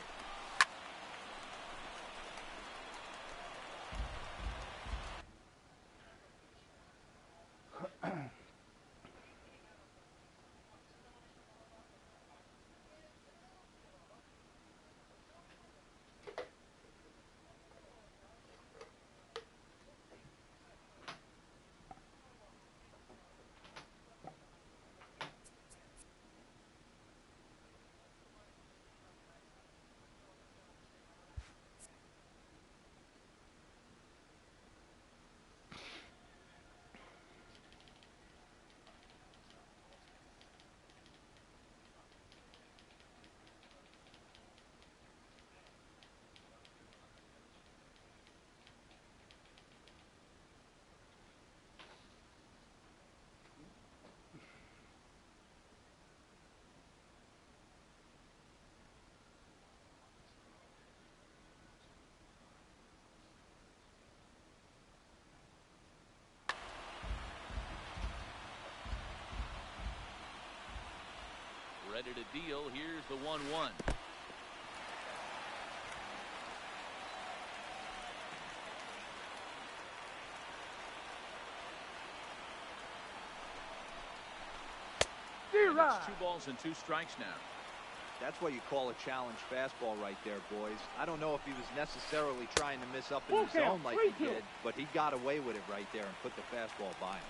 Ready to deal. Here's the 1-1. And it's 2 balls and 2 strikes now. That's what you call a challenge fastball right there, boys. I don't know if he was necessarily trying to miss up in the zone like he did, but he got away with it right there and put the fastball by him.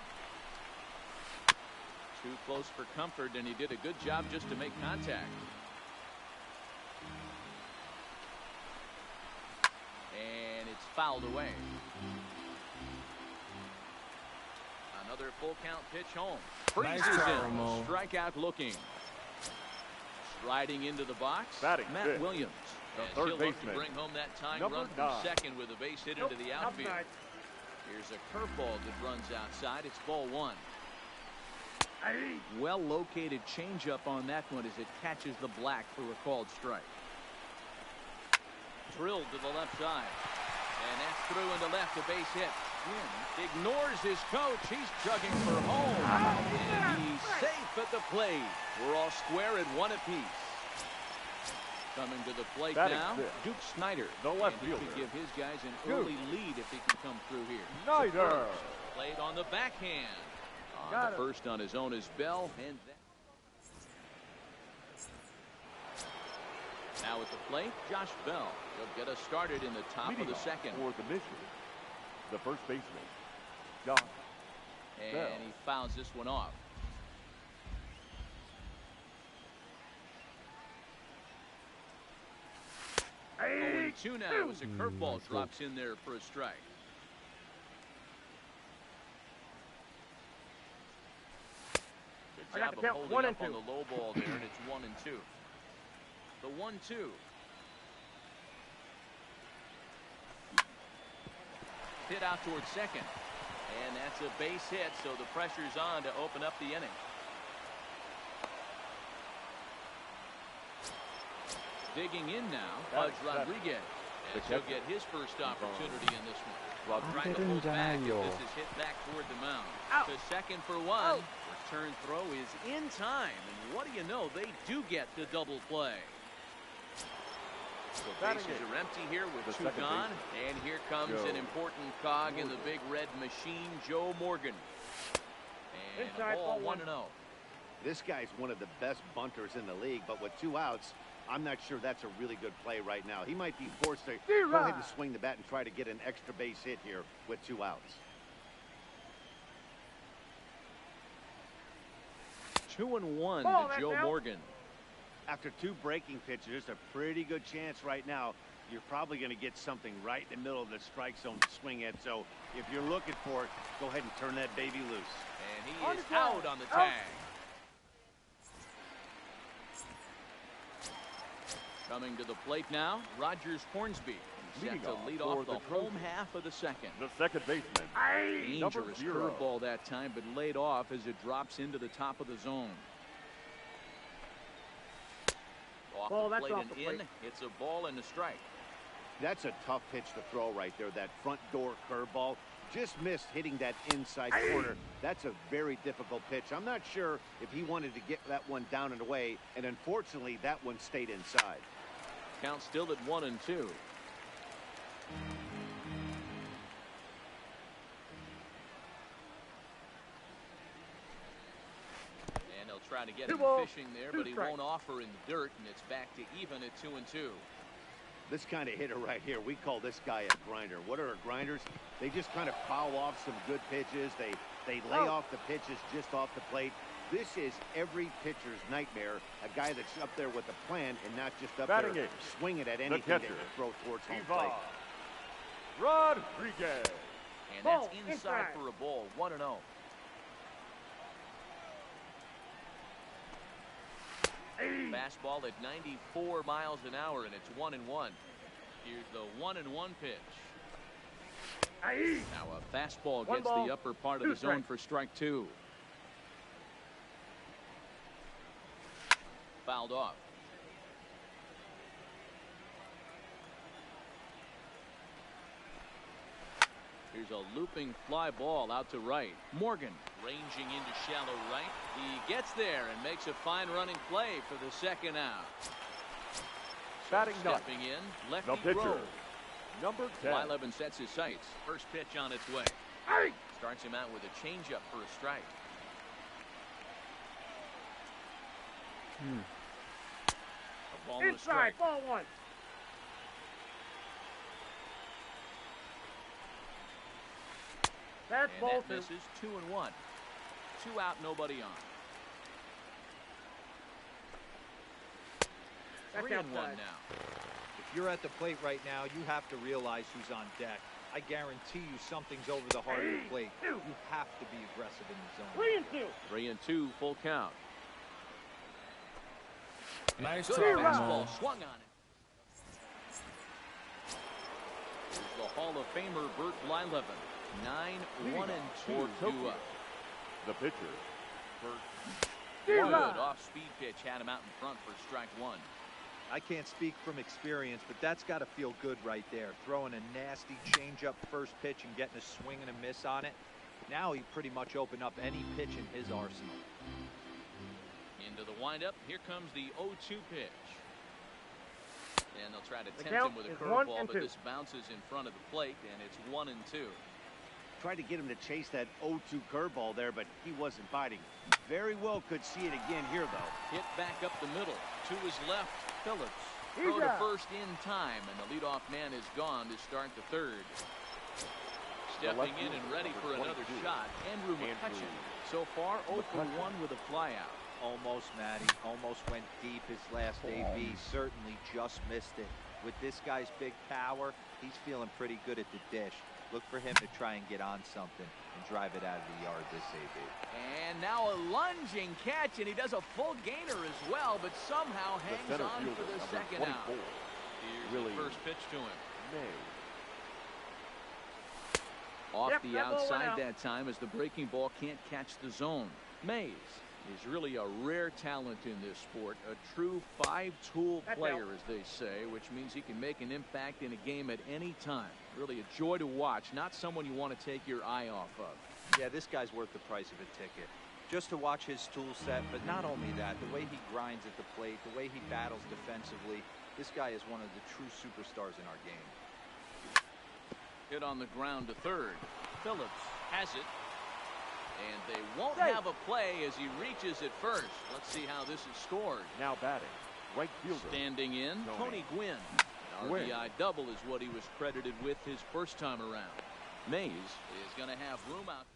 Too close for comfort, and he did a good job just to make contact. And it's fouled away. Another full count pitch home. Nice Freezes try, in. Ramon. Strikeout looking. Striding into the box, Batting Matt fifth, Williams. the As third he'll look to baseman, bring home that tying number run from 9. second with a base hit into the outfield. Outside. Here's a curveball that runs outside. It's ball 1. Well located changeup on that one as it catches the black for a called strike. Drilled to the left side. And that's through into left, a base hit. Ignores his coach. He's chugging for home. And he's safe at the plate. We're all square at 1 apiece. Coming to the plate Batting now, fifth, Duke Snyder. the left And he could fielder. give his guys an Duke early lead if he can come through here. Snyder. Played on the backhand. On Got the him. first on his own is Bell. And now at the plate, Josh Bell. He'll get us started in the top Leading of the off second. for the mission, the first baseman, Josh And Bell. he fouls this one off. Only 2 now as a curveball drops in there for a strike. Good I got job the of count, holding 1 up and on 2. the low ball there, and it's 1-2. The 1-2. Hit out towards second. And that's a base hit, so the pressure's on to open up the inning. Digging in now, Pudge Rodriguez. As he'll get his first opportunity in this one. Trying to hold back, and this is hit back toward the mound. To second for 1. Return throw is in time, and what do you know? They do get the double play. So bases are empty here with 2 gone, and here comes an important cog in the big red machine, Joe Morgan. And Inside, a ball ball 1-0. This guy's one of the best bunters in the league, but with 2 outs, I'm not sure that's a really good play right now. He might be forced to go ahead and swing the bat and try to get an extra base hit here with 2 outs. 2-1 Ball, to that's Joe out. Morgan. After 2 breaking pitches, there's a pretty good chance right now you're probably going to get something right in the middle of the strike zone to swing at. So if you're looking for it, go ahead and turn that baby loose. And he is out on the tag. Coming to the plate now, Rogers Hornsby. Set to lead off the home half of the second. The second baseman. Dangerous curveball that time, but laid off as it drops into the top of the zone. Off the plate and in. It's a ball and a strike. That's a tough pitch to throw right there. That front door curveball just missed hitting that inside corner. That's a very difficult pitch. I'm not sure if he wanted to get that one down and away, and unfortunately that one stayed inside. Count still at 1-2. And he'll try to get him fishing there, but he won't offer in the dirt, and it's back to even at 2-2. This kind of hitter right here, we call this guy a grinder. What are grinders? They just kind of foul off some good pitches. They lay off the pitches just off the plate. This is every pitcher's nightmare, a guy that's up there with a plan and not just up there swinging at anything that you throw towards home plate. Rodriguez. And that's inside for a ball, 1-0. Fastball at 94 miles an hour, and it's 1-1. Here's the 1-1 pitch. Now a fastball gets the upper part of the zone for strike 2. Fouled off. Here's a looping fly ball out to right. Morgan ranging into shallow right. He gets there and makes a fine running play for the second out. Stepping in, lefty Grove. Number 10. Mlb sets his sights. First pitch on its way. Starts him out with a changeup for a strike. A ball and a strike. Ball 1. That's and ball that misses 2-1. 2 out, nobody on. 3-1 now. If you're at the plate right now, you have to realize who's on deck. I guarantee you something's over the heart of the plate. You have to be aggressive in the zone. 3-2, full count. Nice Good try, fastball, man. swung on it. Here's the Hall of Famer Bert Blyleven. 9-1-2 due up. The pitcher. Good off-speed pitch had him out in front for strike 1. I can't speak from experience, but that's got to feel good right there. Throwing a nasty changeup first pitch and getting a swing and a miss on it. Now he pretty much opened up any pitch in his arsenal. Into the windup. Here comes the 0-2 pitch. And they'll try to tempt him with a curveball, but this bounces in front of the plate, and it's 1-2. Tried to get him to chase that 0-2 curveball there, but he wasn't biting. Very well could see it again here, though. Hit back up the middle. To his left, Phillips. Throw to first in time, and the leadoff man is gone to start the third. Stepping in and ready for another shot, Andrew McCutcheon. So far, 0 for 1 with a flyout. Almost, Matty. Almost went deep his last AB. Certainly just missed it. With this guy's big power, he's feeling pretty good at the dish. Look for him to try and get on something and drive it out of the yard this AB. And now a lunging catch, and he does a full gainer as well, but somehow hangs on for the second out. Here's the first pitch to him. Off the outside that time as the breaking ball can't catch the zone. Mays is really a rare talent in this sport, a true 5-tool player, as they say, which means he can make an impact in a game at any time. Really a joy to watch, not someone you want to take your eye off of. Yeah, this guy's worth the price of a ticket. Just to watch his tool set, but not only that, the way he grinds at the plate, the way he battles defensively, this guy is one of the true superstars in our game. Hit on the ground to third. Phillips has it. And they won't have a play as he reaches at first. Let's see how this is scored. Now batting, right fielder. Standing in, Tony Gwynn. An RBI double is what he was credited with his first time around. Mays is going to have room out.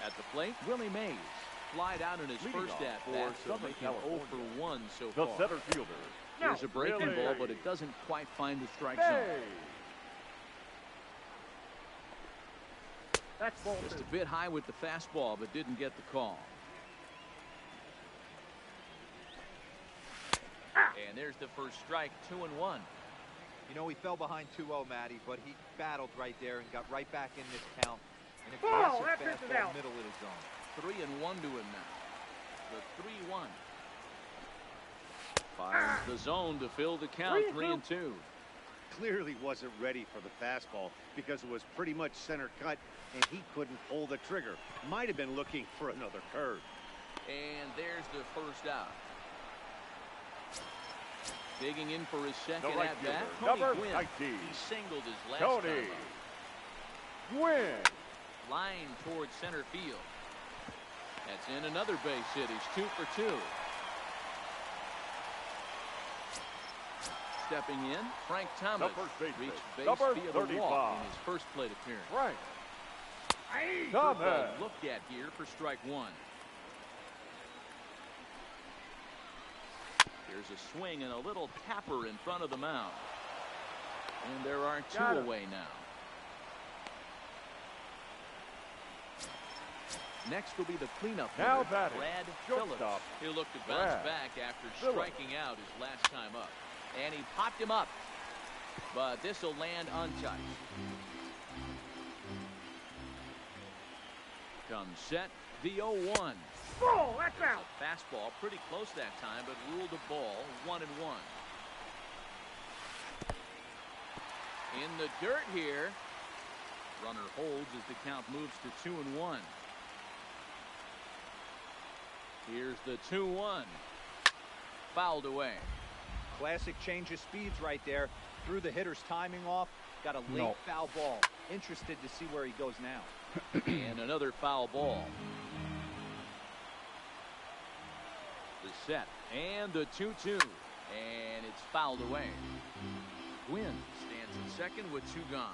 At the plate, Willie Mays. Flied out in his first at-bat, so making 0 for 1 so far. The center fielder. Here's a breaking ball, but it doesn't quite find the strike zone. That's ball Just a bit high with the fastball, but didn't get the call. And there's the first strike, 2-1. You know, he fell behind 2-0, Matty, but he battled right there and got right back in this count. An aggressive fastball middle of the zone. 3-1 to him now. The 3-1. Fires the zone to fill the count, 3-2. Clearly wasn't ready for the fastball because it was pretty much center cut and he couldn't pull the trigger. Might have been looking for another curve. And there's the first out. Digging in for his second at-bat, Tony Gwynn. He singled his last time up. Gwynn. Line towards center field. That's in another base hit. He's 2 for 2. Stepping in, Frank Thomas reached base via the walk in his first plate appearance. Right. Thomas looked at here for strike 1. Here's a swing and a little tapper in front of the mound. And there are 2 away now. Next will be the cleanup hitter, Brad Phillips. He'll look to bounce back after striking out his last time up. And he popped him up. But this will land untouched. Comes set, the 0-1. Oh, that's out. A fastball pretty close that time, but ruled a ball, 1-1. In the dirt here. Runner holds as the count moves to 2-1. Here's the 2-1. Fouled away. Classic change of speeds right there. Threw the hitter's timing off. Got a late foul ball. Interested to see where he goes now. And another foul ball. The set and the 2-2. And it's fouled away. Gwynn stands in second with 2 gone.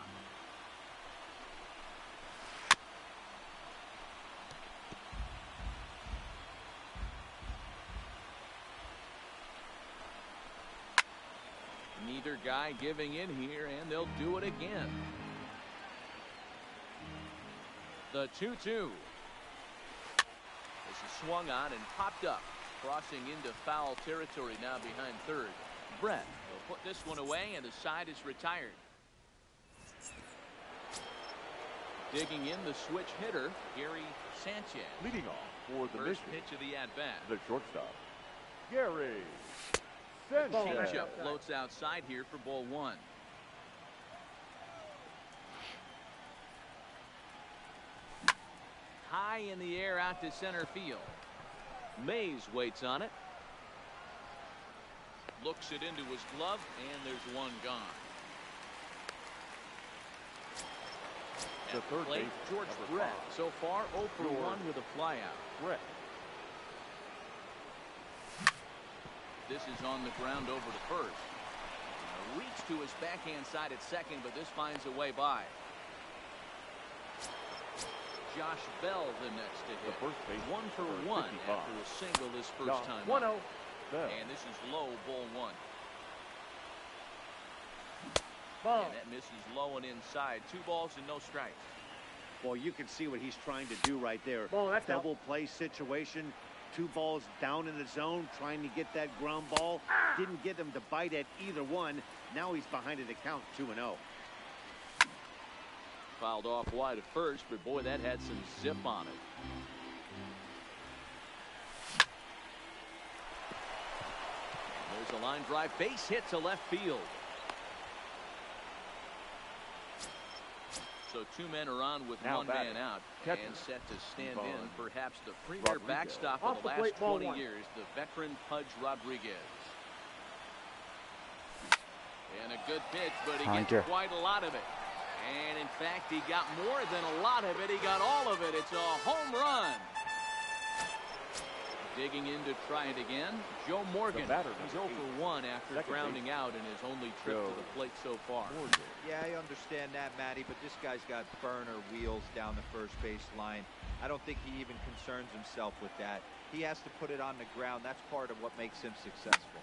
Neither guy giving in here, and they'll do it again. The 2-2. This is swung on and popped up, crossing into foul territory now behind third. Brett will put this one away, and the side is retired. Digging in the switch hitter, Gary Sanchez. Leading off for the first pitch of the at-bat. The shortstop, Gary. Changeup floats outside here for ball 1. High in the air out to center field. Mays waits on it. Looks it into his glove, and there's one gone. The third plate, base, George Brett. So far, 0 for 1 with a flyout. Brett. This is on the ground over to first. A reach to his backhand side at second, but this finds a way by. Josh Bell the next to hit. The first base, 1 for 1 after a single this first time. 1-0. And this is low, ball 1. Ball. And that misses low and inside. 2 balls and no strikes. Well, you can see what he's trying to do right there. Ball, that's double play situation. 2 balls down in the zone, trying to get that ground ball. Didn't get him to bite at either one. Now he's behind it to count 2-0. Fouled off wide at first, but boy, that had some zip on it. There's a line drive, base hit to left field. So 2 men are on with now 1 man out and set to stand in perhaps the premier backstop of the last 20 years, the veteran Pudge Rodriguez. And a good pitch, but he gets quite a lot of it. And in fact, he got more than a lot of it. He got all of it. It's a home run. Digging in to try it again, Joe Morgan. He's 0 for 1 after grounding out in his only trip to the plate so far. Yeah, I understand that, Matty, but this guy's got burner wheels down the first base line. I don't think he even concerns himself with that. He has to put it on the ground. That's part of what makes him successful.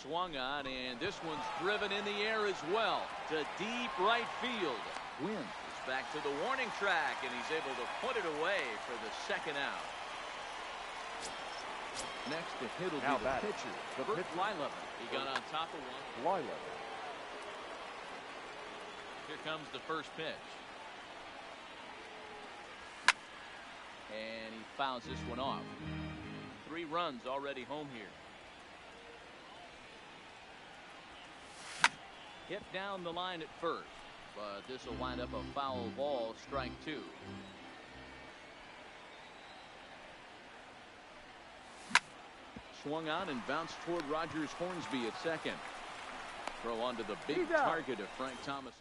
Swung on, and this one's driven in the air as well to deep right field. Wynn is back to the warning track, and he's able to put it away for the second out. Next to hit will be the pitcher, Mlb. He got on top of one. Mlb. Here comes the first pitch. And he fouls this one off. 3 runs already home here. Hit down the line at first, but this will wind up a foul ball, strike 2. Swung on and bounced toward Rogers Hornsby at second. Throw onto the big target of Frank Thomas.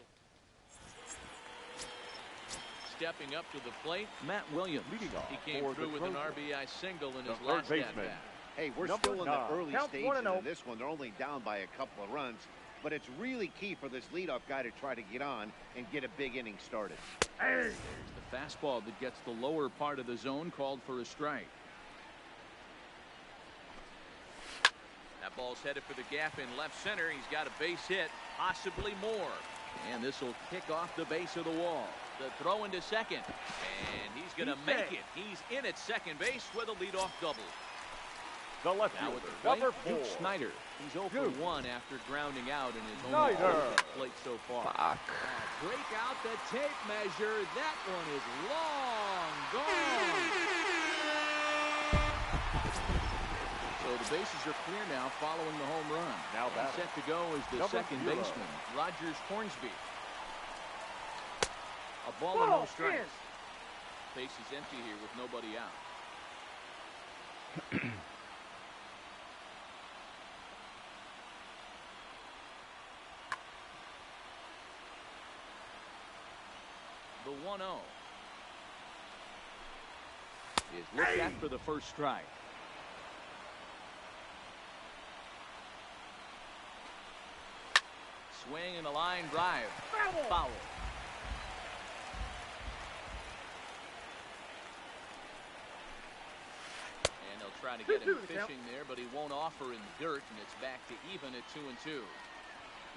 Stepping up to the plate, Matt Williams. He came through with an RBI single in his last at-bat. Hey, we're still in the early stages of this one. They're only down by a couple of runs, but it's really key for this leadoff guy to try to get on and get a big inning started. There's the fastball that gets the lower part of the zone, called for a strike. That ball's headed for the gap in left center. He's got a base hit, possibly more. And this will kick off the base of the wall. The throw into second, and he's going to make it. He's in at second base with a leadoff double. The left now fielder, with the plate, number 4. Duke Snyder. He's 0 for 1 after grounding out in his own plate so far. Break out the tape measure. That one is long gone. So the bases are clear now following the home run. Now set to go is the second baseman, Rogers Hornsby. A ball and no strikes. Base is empty here with nobody out. The 1-0 is looked at for the first strike. Swing and a line drive. Foul. And they'll try to get him fishing there, but he won't offer in the dirt, and it's back to even at 2-2.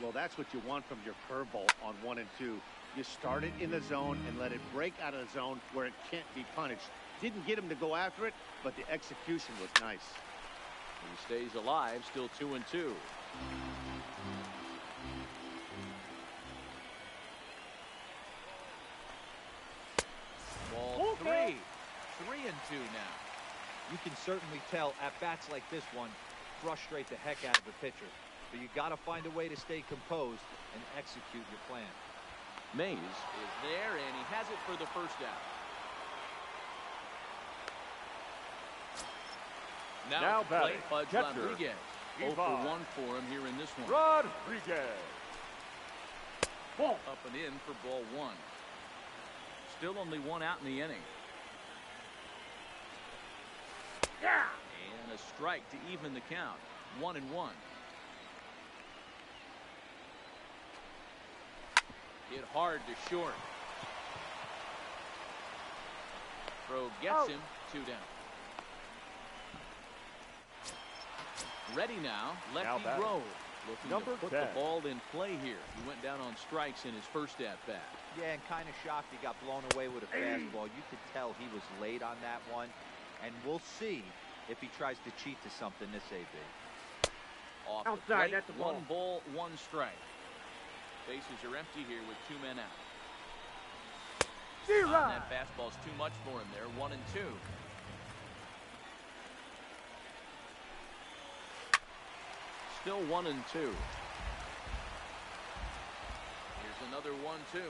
Well, that's what you want from your curveball on 1 and 2. You start it in the zone and let it break out of the zone where it can't be punished. Didn't get him to go after it, but the execution was nice. He stays alive, still 2-2. Ball 3. 3-2 now. You can certainly tell at-bats like this one frustrate the heck out of a pitcher. But you got to find a way to stay composed and execute your plan. Mays is there, and he has it for the first out. Now batting, Pudge Rodriguez. 0 for 1 for him here in this one. Rodriguez. Up and in for ball 1. Still only 1 out in the inning. And a strike to even the count. 1-1. Hit hard to short. Throw gets him. 2 down. Ready now. Lefty Grove looking to put 10. the ball in play here. He went down on strikes in his first at-bat. Yeah, and kind of shocked he got blown away with a fastball. You could tell he was late on that one. And we'll see if he tries to cheat to something this AB. Off the plate, that's a ball. 1 ball, 1 strike. Bases are empty here with 2 men out. That fastball's too much for him there. 1 and 2. Still 1 and 2. Here's another 1-2.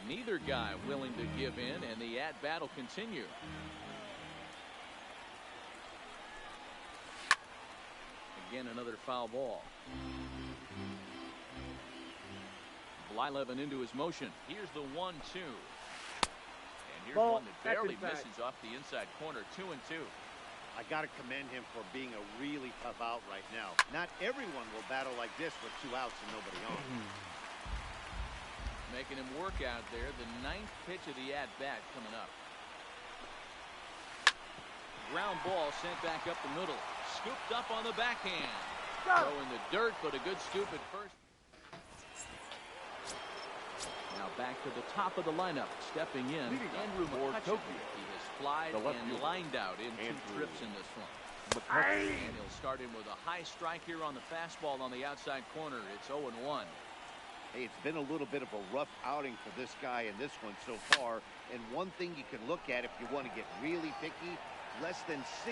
Neither guy willing to give in, and the at-bat will continue. Again, another foul ball. Mlb into his motion. Here's the 1-2. And here's one that barely misses off the inside corner. 2 and 2. I got to commend him for being a really tough out right now. Not everyone will battle like this with 2 outs and nobody on. making him work out there. The 9th pitch of the at-bat coming up. Ground ball sent back up the middle. Scooped up on the backhand. Throw in the dirt, but a good scoop at first. Now back to the top of the lineup. Stepping in, Andrew McCutcheon. He has flied and lined out in 2 trips in this one. And he'll start in with a high strike here on the fastball on the outside corner. It's 0-1. Hey, it's been a little bit of a rough outing for this guy in this one so far. And one thing you can look at if you want to get really picky, less than 60%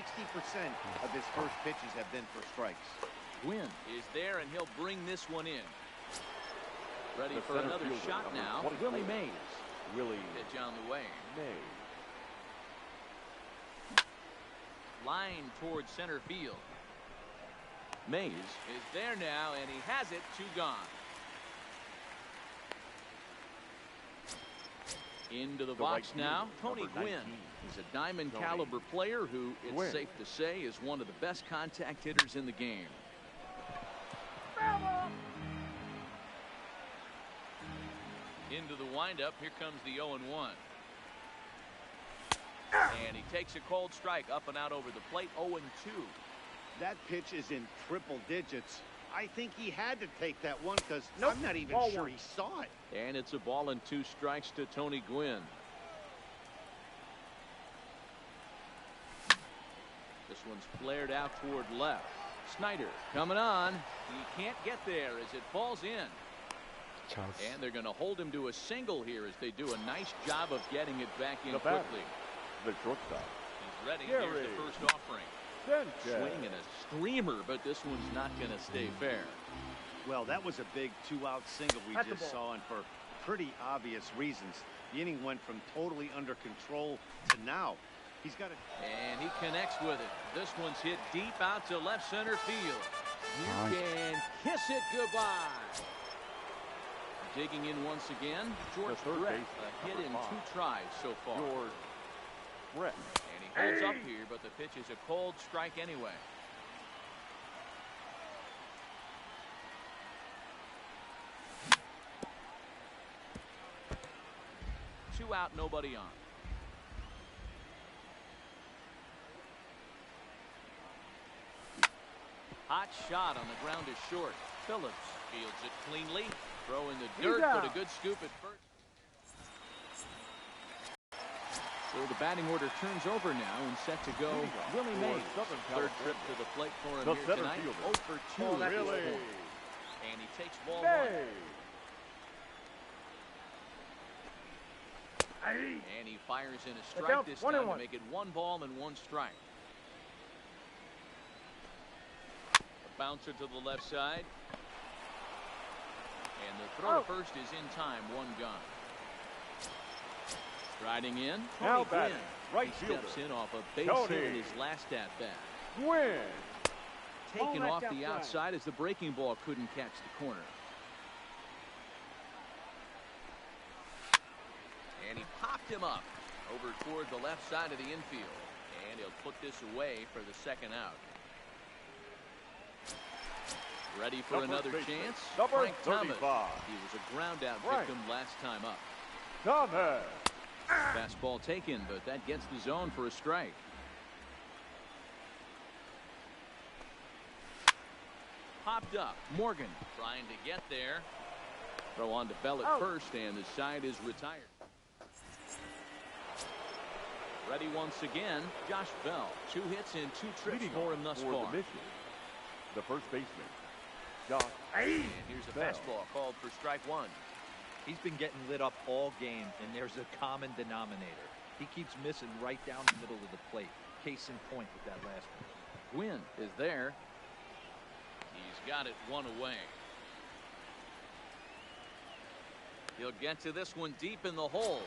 of his first pitches have been for strikes. Gwynn is there, and he'll bring this one in. Ready for another shot now. Willie Mays. Pitch on the way. Line towards center field. Mays is there now, and he has it. 2 gone. Into the box now, Tony Gwynn. He's a diamond caliber player who, it's safe to say, is one of the best contact hitters in the game. Into the windup, here comes the 0-1. And he takes a cold strike up and out over the plate, 0-2. That pitch is in triple digits. I think he had to take that one because I'm not even sure he saw it. And it's a ball and 2 strikes to Tony Gwynn. This one's flared out toward left. Snyder coming on. He can't get there as it falls in. And they're going to hold him to a single here as they do a nice job of getting it back in quickly. The shortstop. He's ready. Here's the first offering. Swing and a screamer, but this one's not going to stay fair. Well, that was a big 2-out single we just saw, and for pretty obvious reasons. The inning went from totally under control to now. He's got it. And he connects with it. This one's hit deep out to left center field. You can kiss it goodbye. Digging in once again, George Brett. A hit in 2 tries so far. Brett. And he holds up here, but the pitch is a cold strike anyway. Two out, nobody on. Hot shot on the ground is short. Phillips fields it cleanly. Throw in the dirt, but a good scoop at first. So the batting order turns over now and set to go. Willie Mays, 3rd trip to the plate for him here tonight. 0 for 2 at this point. And he takes ball 1. And he fires in a strike this time to make it 1 ball and 1 strike. A bouncer to the left side. And the throw to first is in time. 1 gone. Riding in, Tony Gwynn. Right he steps in off a base hit in his last at-bat. Gwynn. Taken off the outside as the breaking ball couldn't catch the corner. And he popped him up over toward the left side of the infield. And he'll put this away for the 2nd out. Ready for another chance? Frank Thomas. He was a ground out victim last time up. Thomas. Fastball taken, but that gets the zone for a strike. Popped up. Morgan trying to get there. Throw on to Bell at first, and the side is retired. Ready once again, Josh Bell. 2 hits in 2 trips for him thus far. The first baseman, Josh. And here's a fastball called for strike 1. He's been getting lit up all game, and there's a common denominator. He keeps missing right down the middle of the plate. Case in point with that last one. Gwynn is there. He's got it 1 away. He'll get to this one deep in the hole.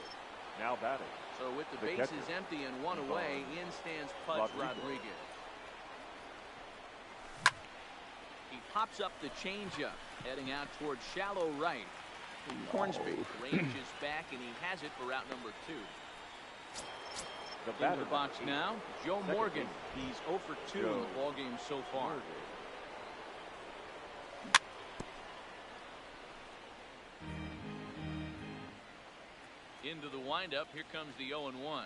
Now batting. So with the bases empty and 1 away, in stands Pudge Rodriguez. He pops up the changeup, heading out towards shallow right. Hornsby ranges back, and he has it for out number 2. In the box now, Joe Morgan. He's 0 for 2 in the ballgame so far. into the windup. Here comes the 0-1.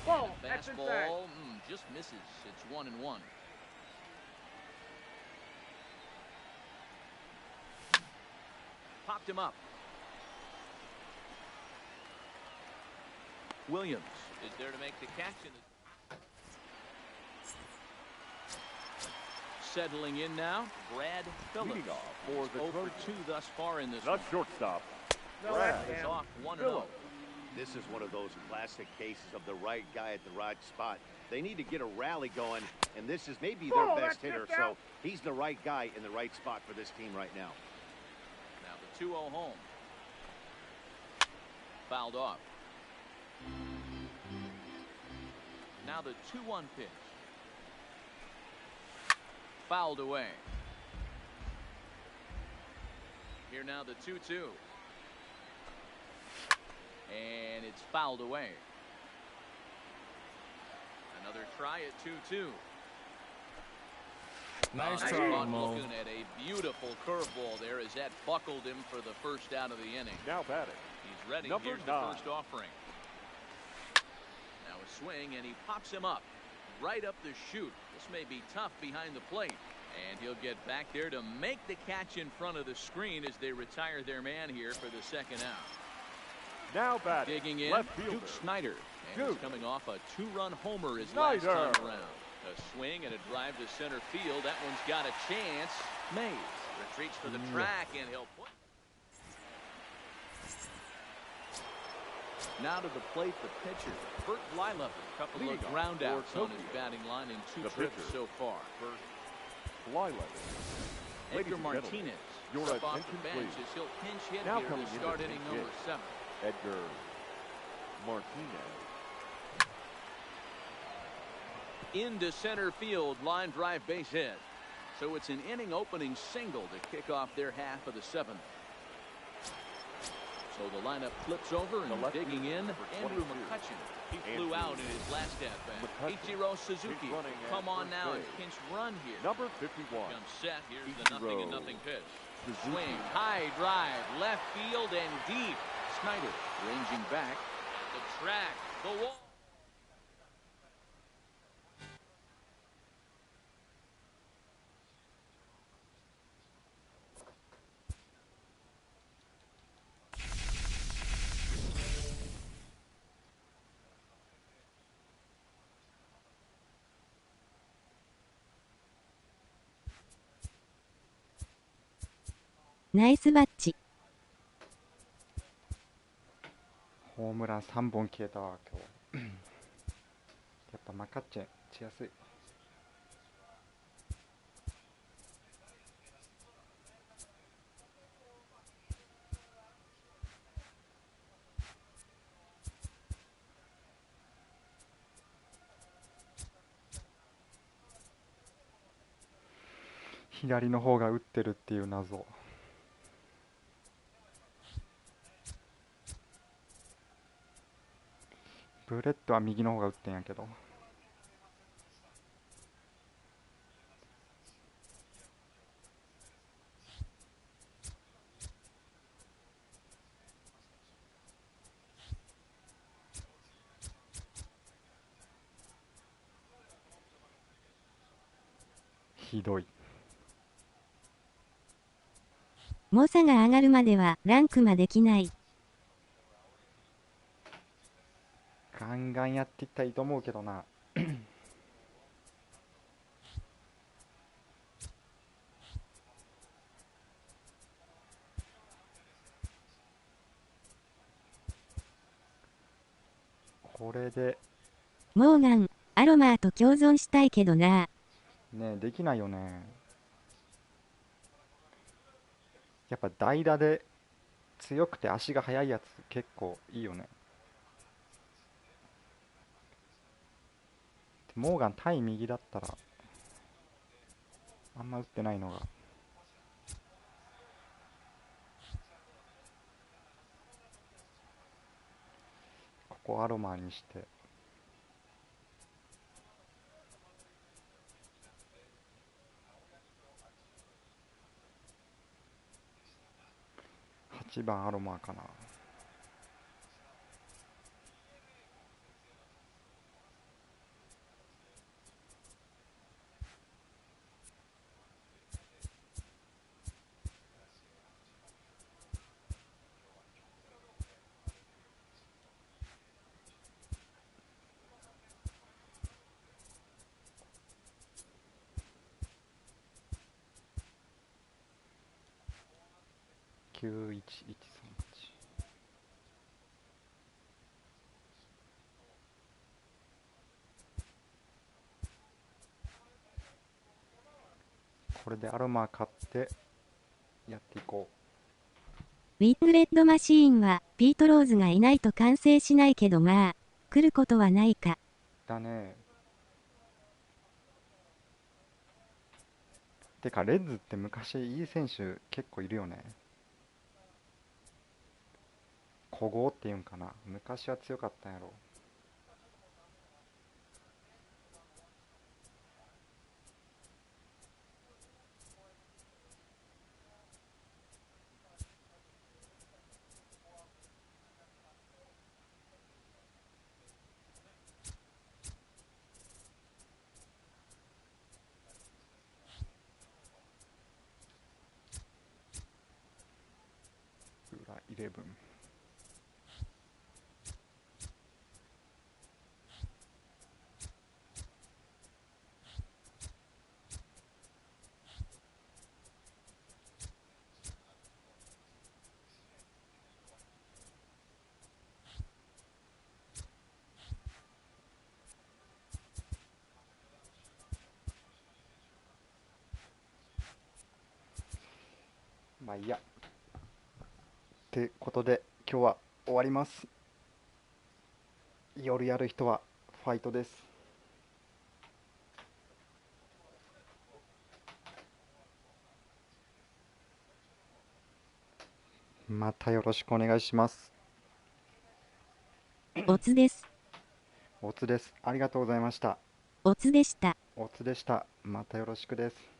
Fastball just misses. It's 1-1. Popped him up. Williams is there to make the catch. Settling in now, Brad Phillips. Leading off for the 0 for 2 thus far in this The one. shortstop, Brad is off 1-0. This is one of those classic cases of the right guy at the right spot. They need to get a rally going, and this is maybe their best hitter, so he's the right guy in the right spot for this team right now. Now the 2-0 home. Fouled off. Now the 2-1 pitch. Fouled away. Here now the 2-2. And it's fouled away. Another try at 2-2. Nice Nice try, spot Mo. looking at a beautiful curveball there as that buckled him for the first out of the inning. now batting. He's ready. Number Here's 9. the first offering. Now a swing, and he pops him up right up the chute. This may be tough behind the plate. And he'll get back there to make the catch in front of the screen as they retire their man here for the second out. Now batting. Digging in, Left fielder. Duke Snyder. And he's Duke. coming off a 2-run homer his last Snyder. time around. A swing and a drive to center field. That one's got a chance. Mays retreats for the track, and he'll put. Now to the plate, the pitcher, Bert Blylevel. A couple Leading of off ground for outs on his Tokyo. batting line in 2 The trips pitcher. so far. Bert. Fly level. Ladies Edgar and Martinez. gentlemen, your Step off the attention, bench please. as he'll pinch hit Now here coming to in start to inning pinch number hit. 7. Edgar Martinez. Into center field, line drive base hit. So it's an inning opening single to kick off their half of the 7th. So the lineup flips over and The left digging in, fielder, number Andrew 22. McCutcheon. He Andrew flew out in his last at bat. McCutcheon. Ichiro Suzuki He's running at come on first now and base. pinch run here. Number 51. Comes set. Here's the Ichiro 0-0 pitch. Suzuki. Swing, high drive, left field and deep. Snyder ranging back. The track, the wall.ナイスバッチ。ホームラン3本消えたわ今日。やっぱマカッチェン打ちやすい。左の方が打ってるっていう謎。ブレッドは右の方が打ってんやけど。ひどい。猛者が上がるまではランクまできない。ガンガンやっていったらいいと思うけどな。これでモーガン、アロマーと共存したいけどな。ねできないよね。やっぱ代打で強くて足が速いやつ結構いいよね。モーガン対右だったらあんま打ってないのが。ここアロマにして1番アロマーかな。91138。これでアロマ買ってやっていこウィッグレッドマシーンはピートローズがいないと完成しないけどまあ、来ることはないか。う。だね。てかレッズって昔いい選手結構いるよね。古豪っていうんかな。昔は強かったんやろ。裏11。まあいいや。ってことで今日は終わります。夜やる人はファイトです。またよろしくお願いします。おつです。おつです。ありがとうございました。おつでした。おつでした。またよろしくです。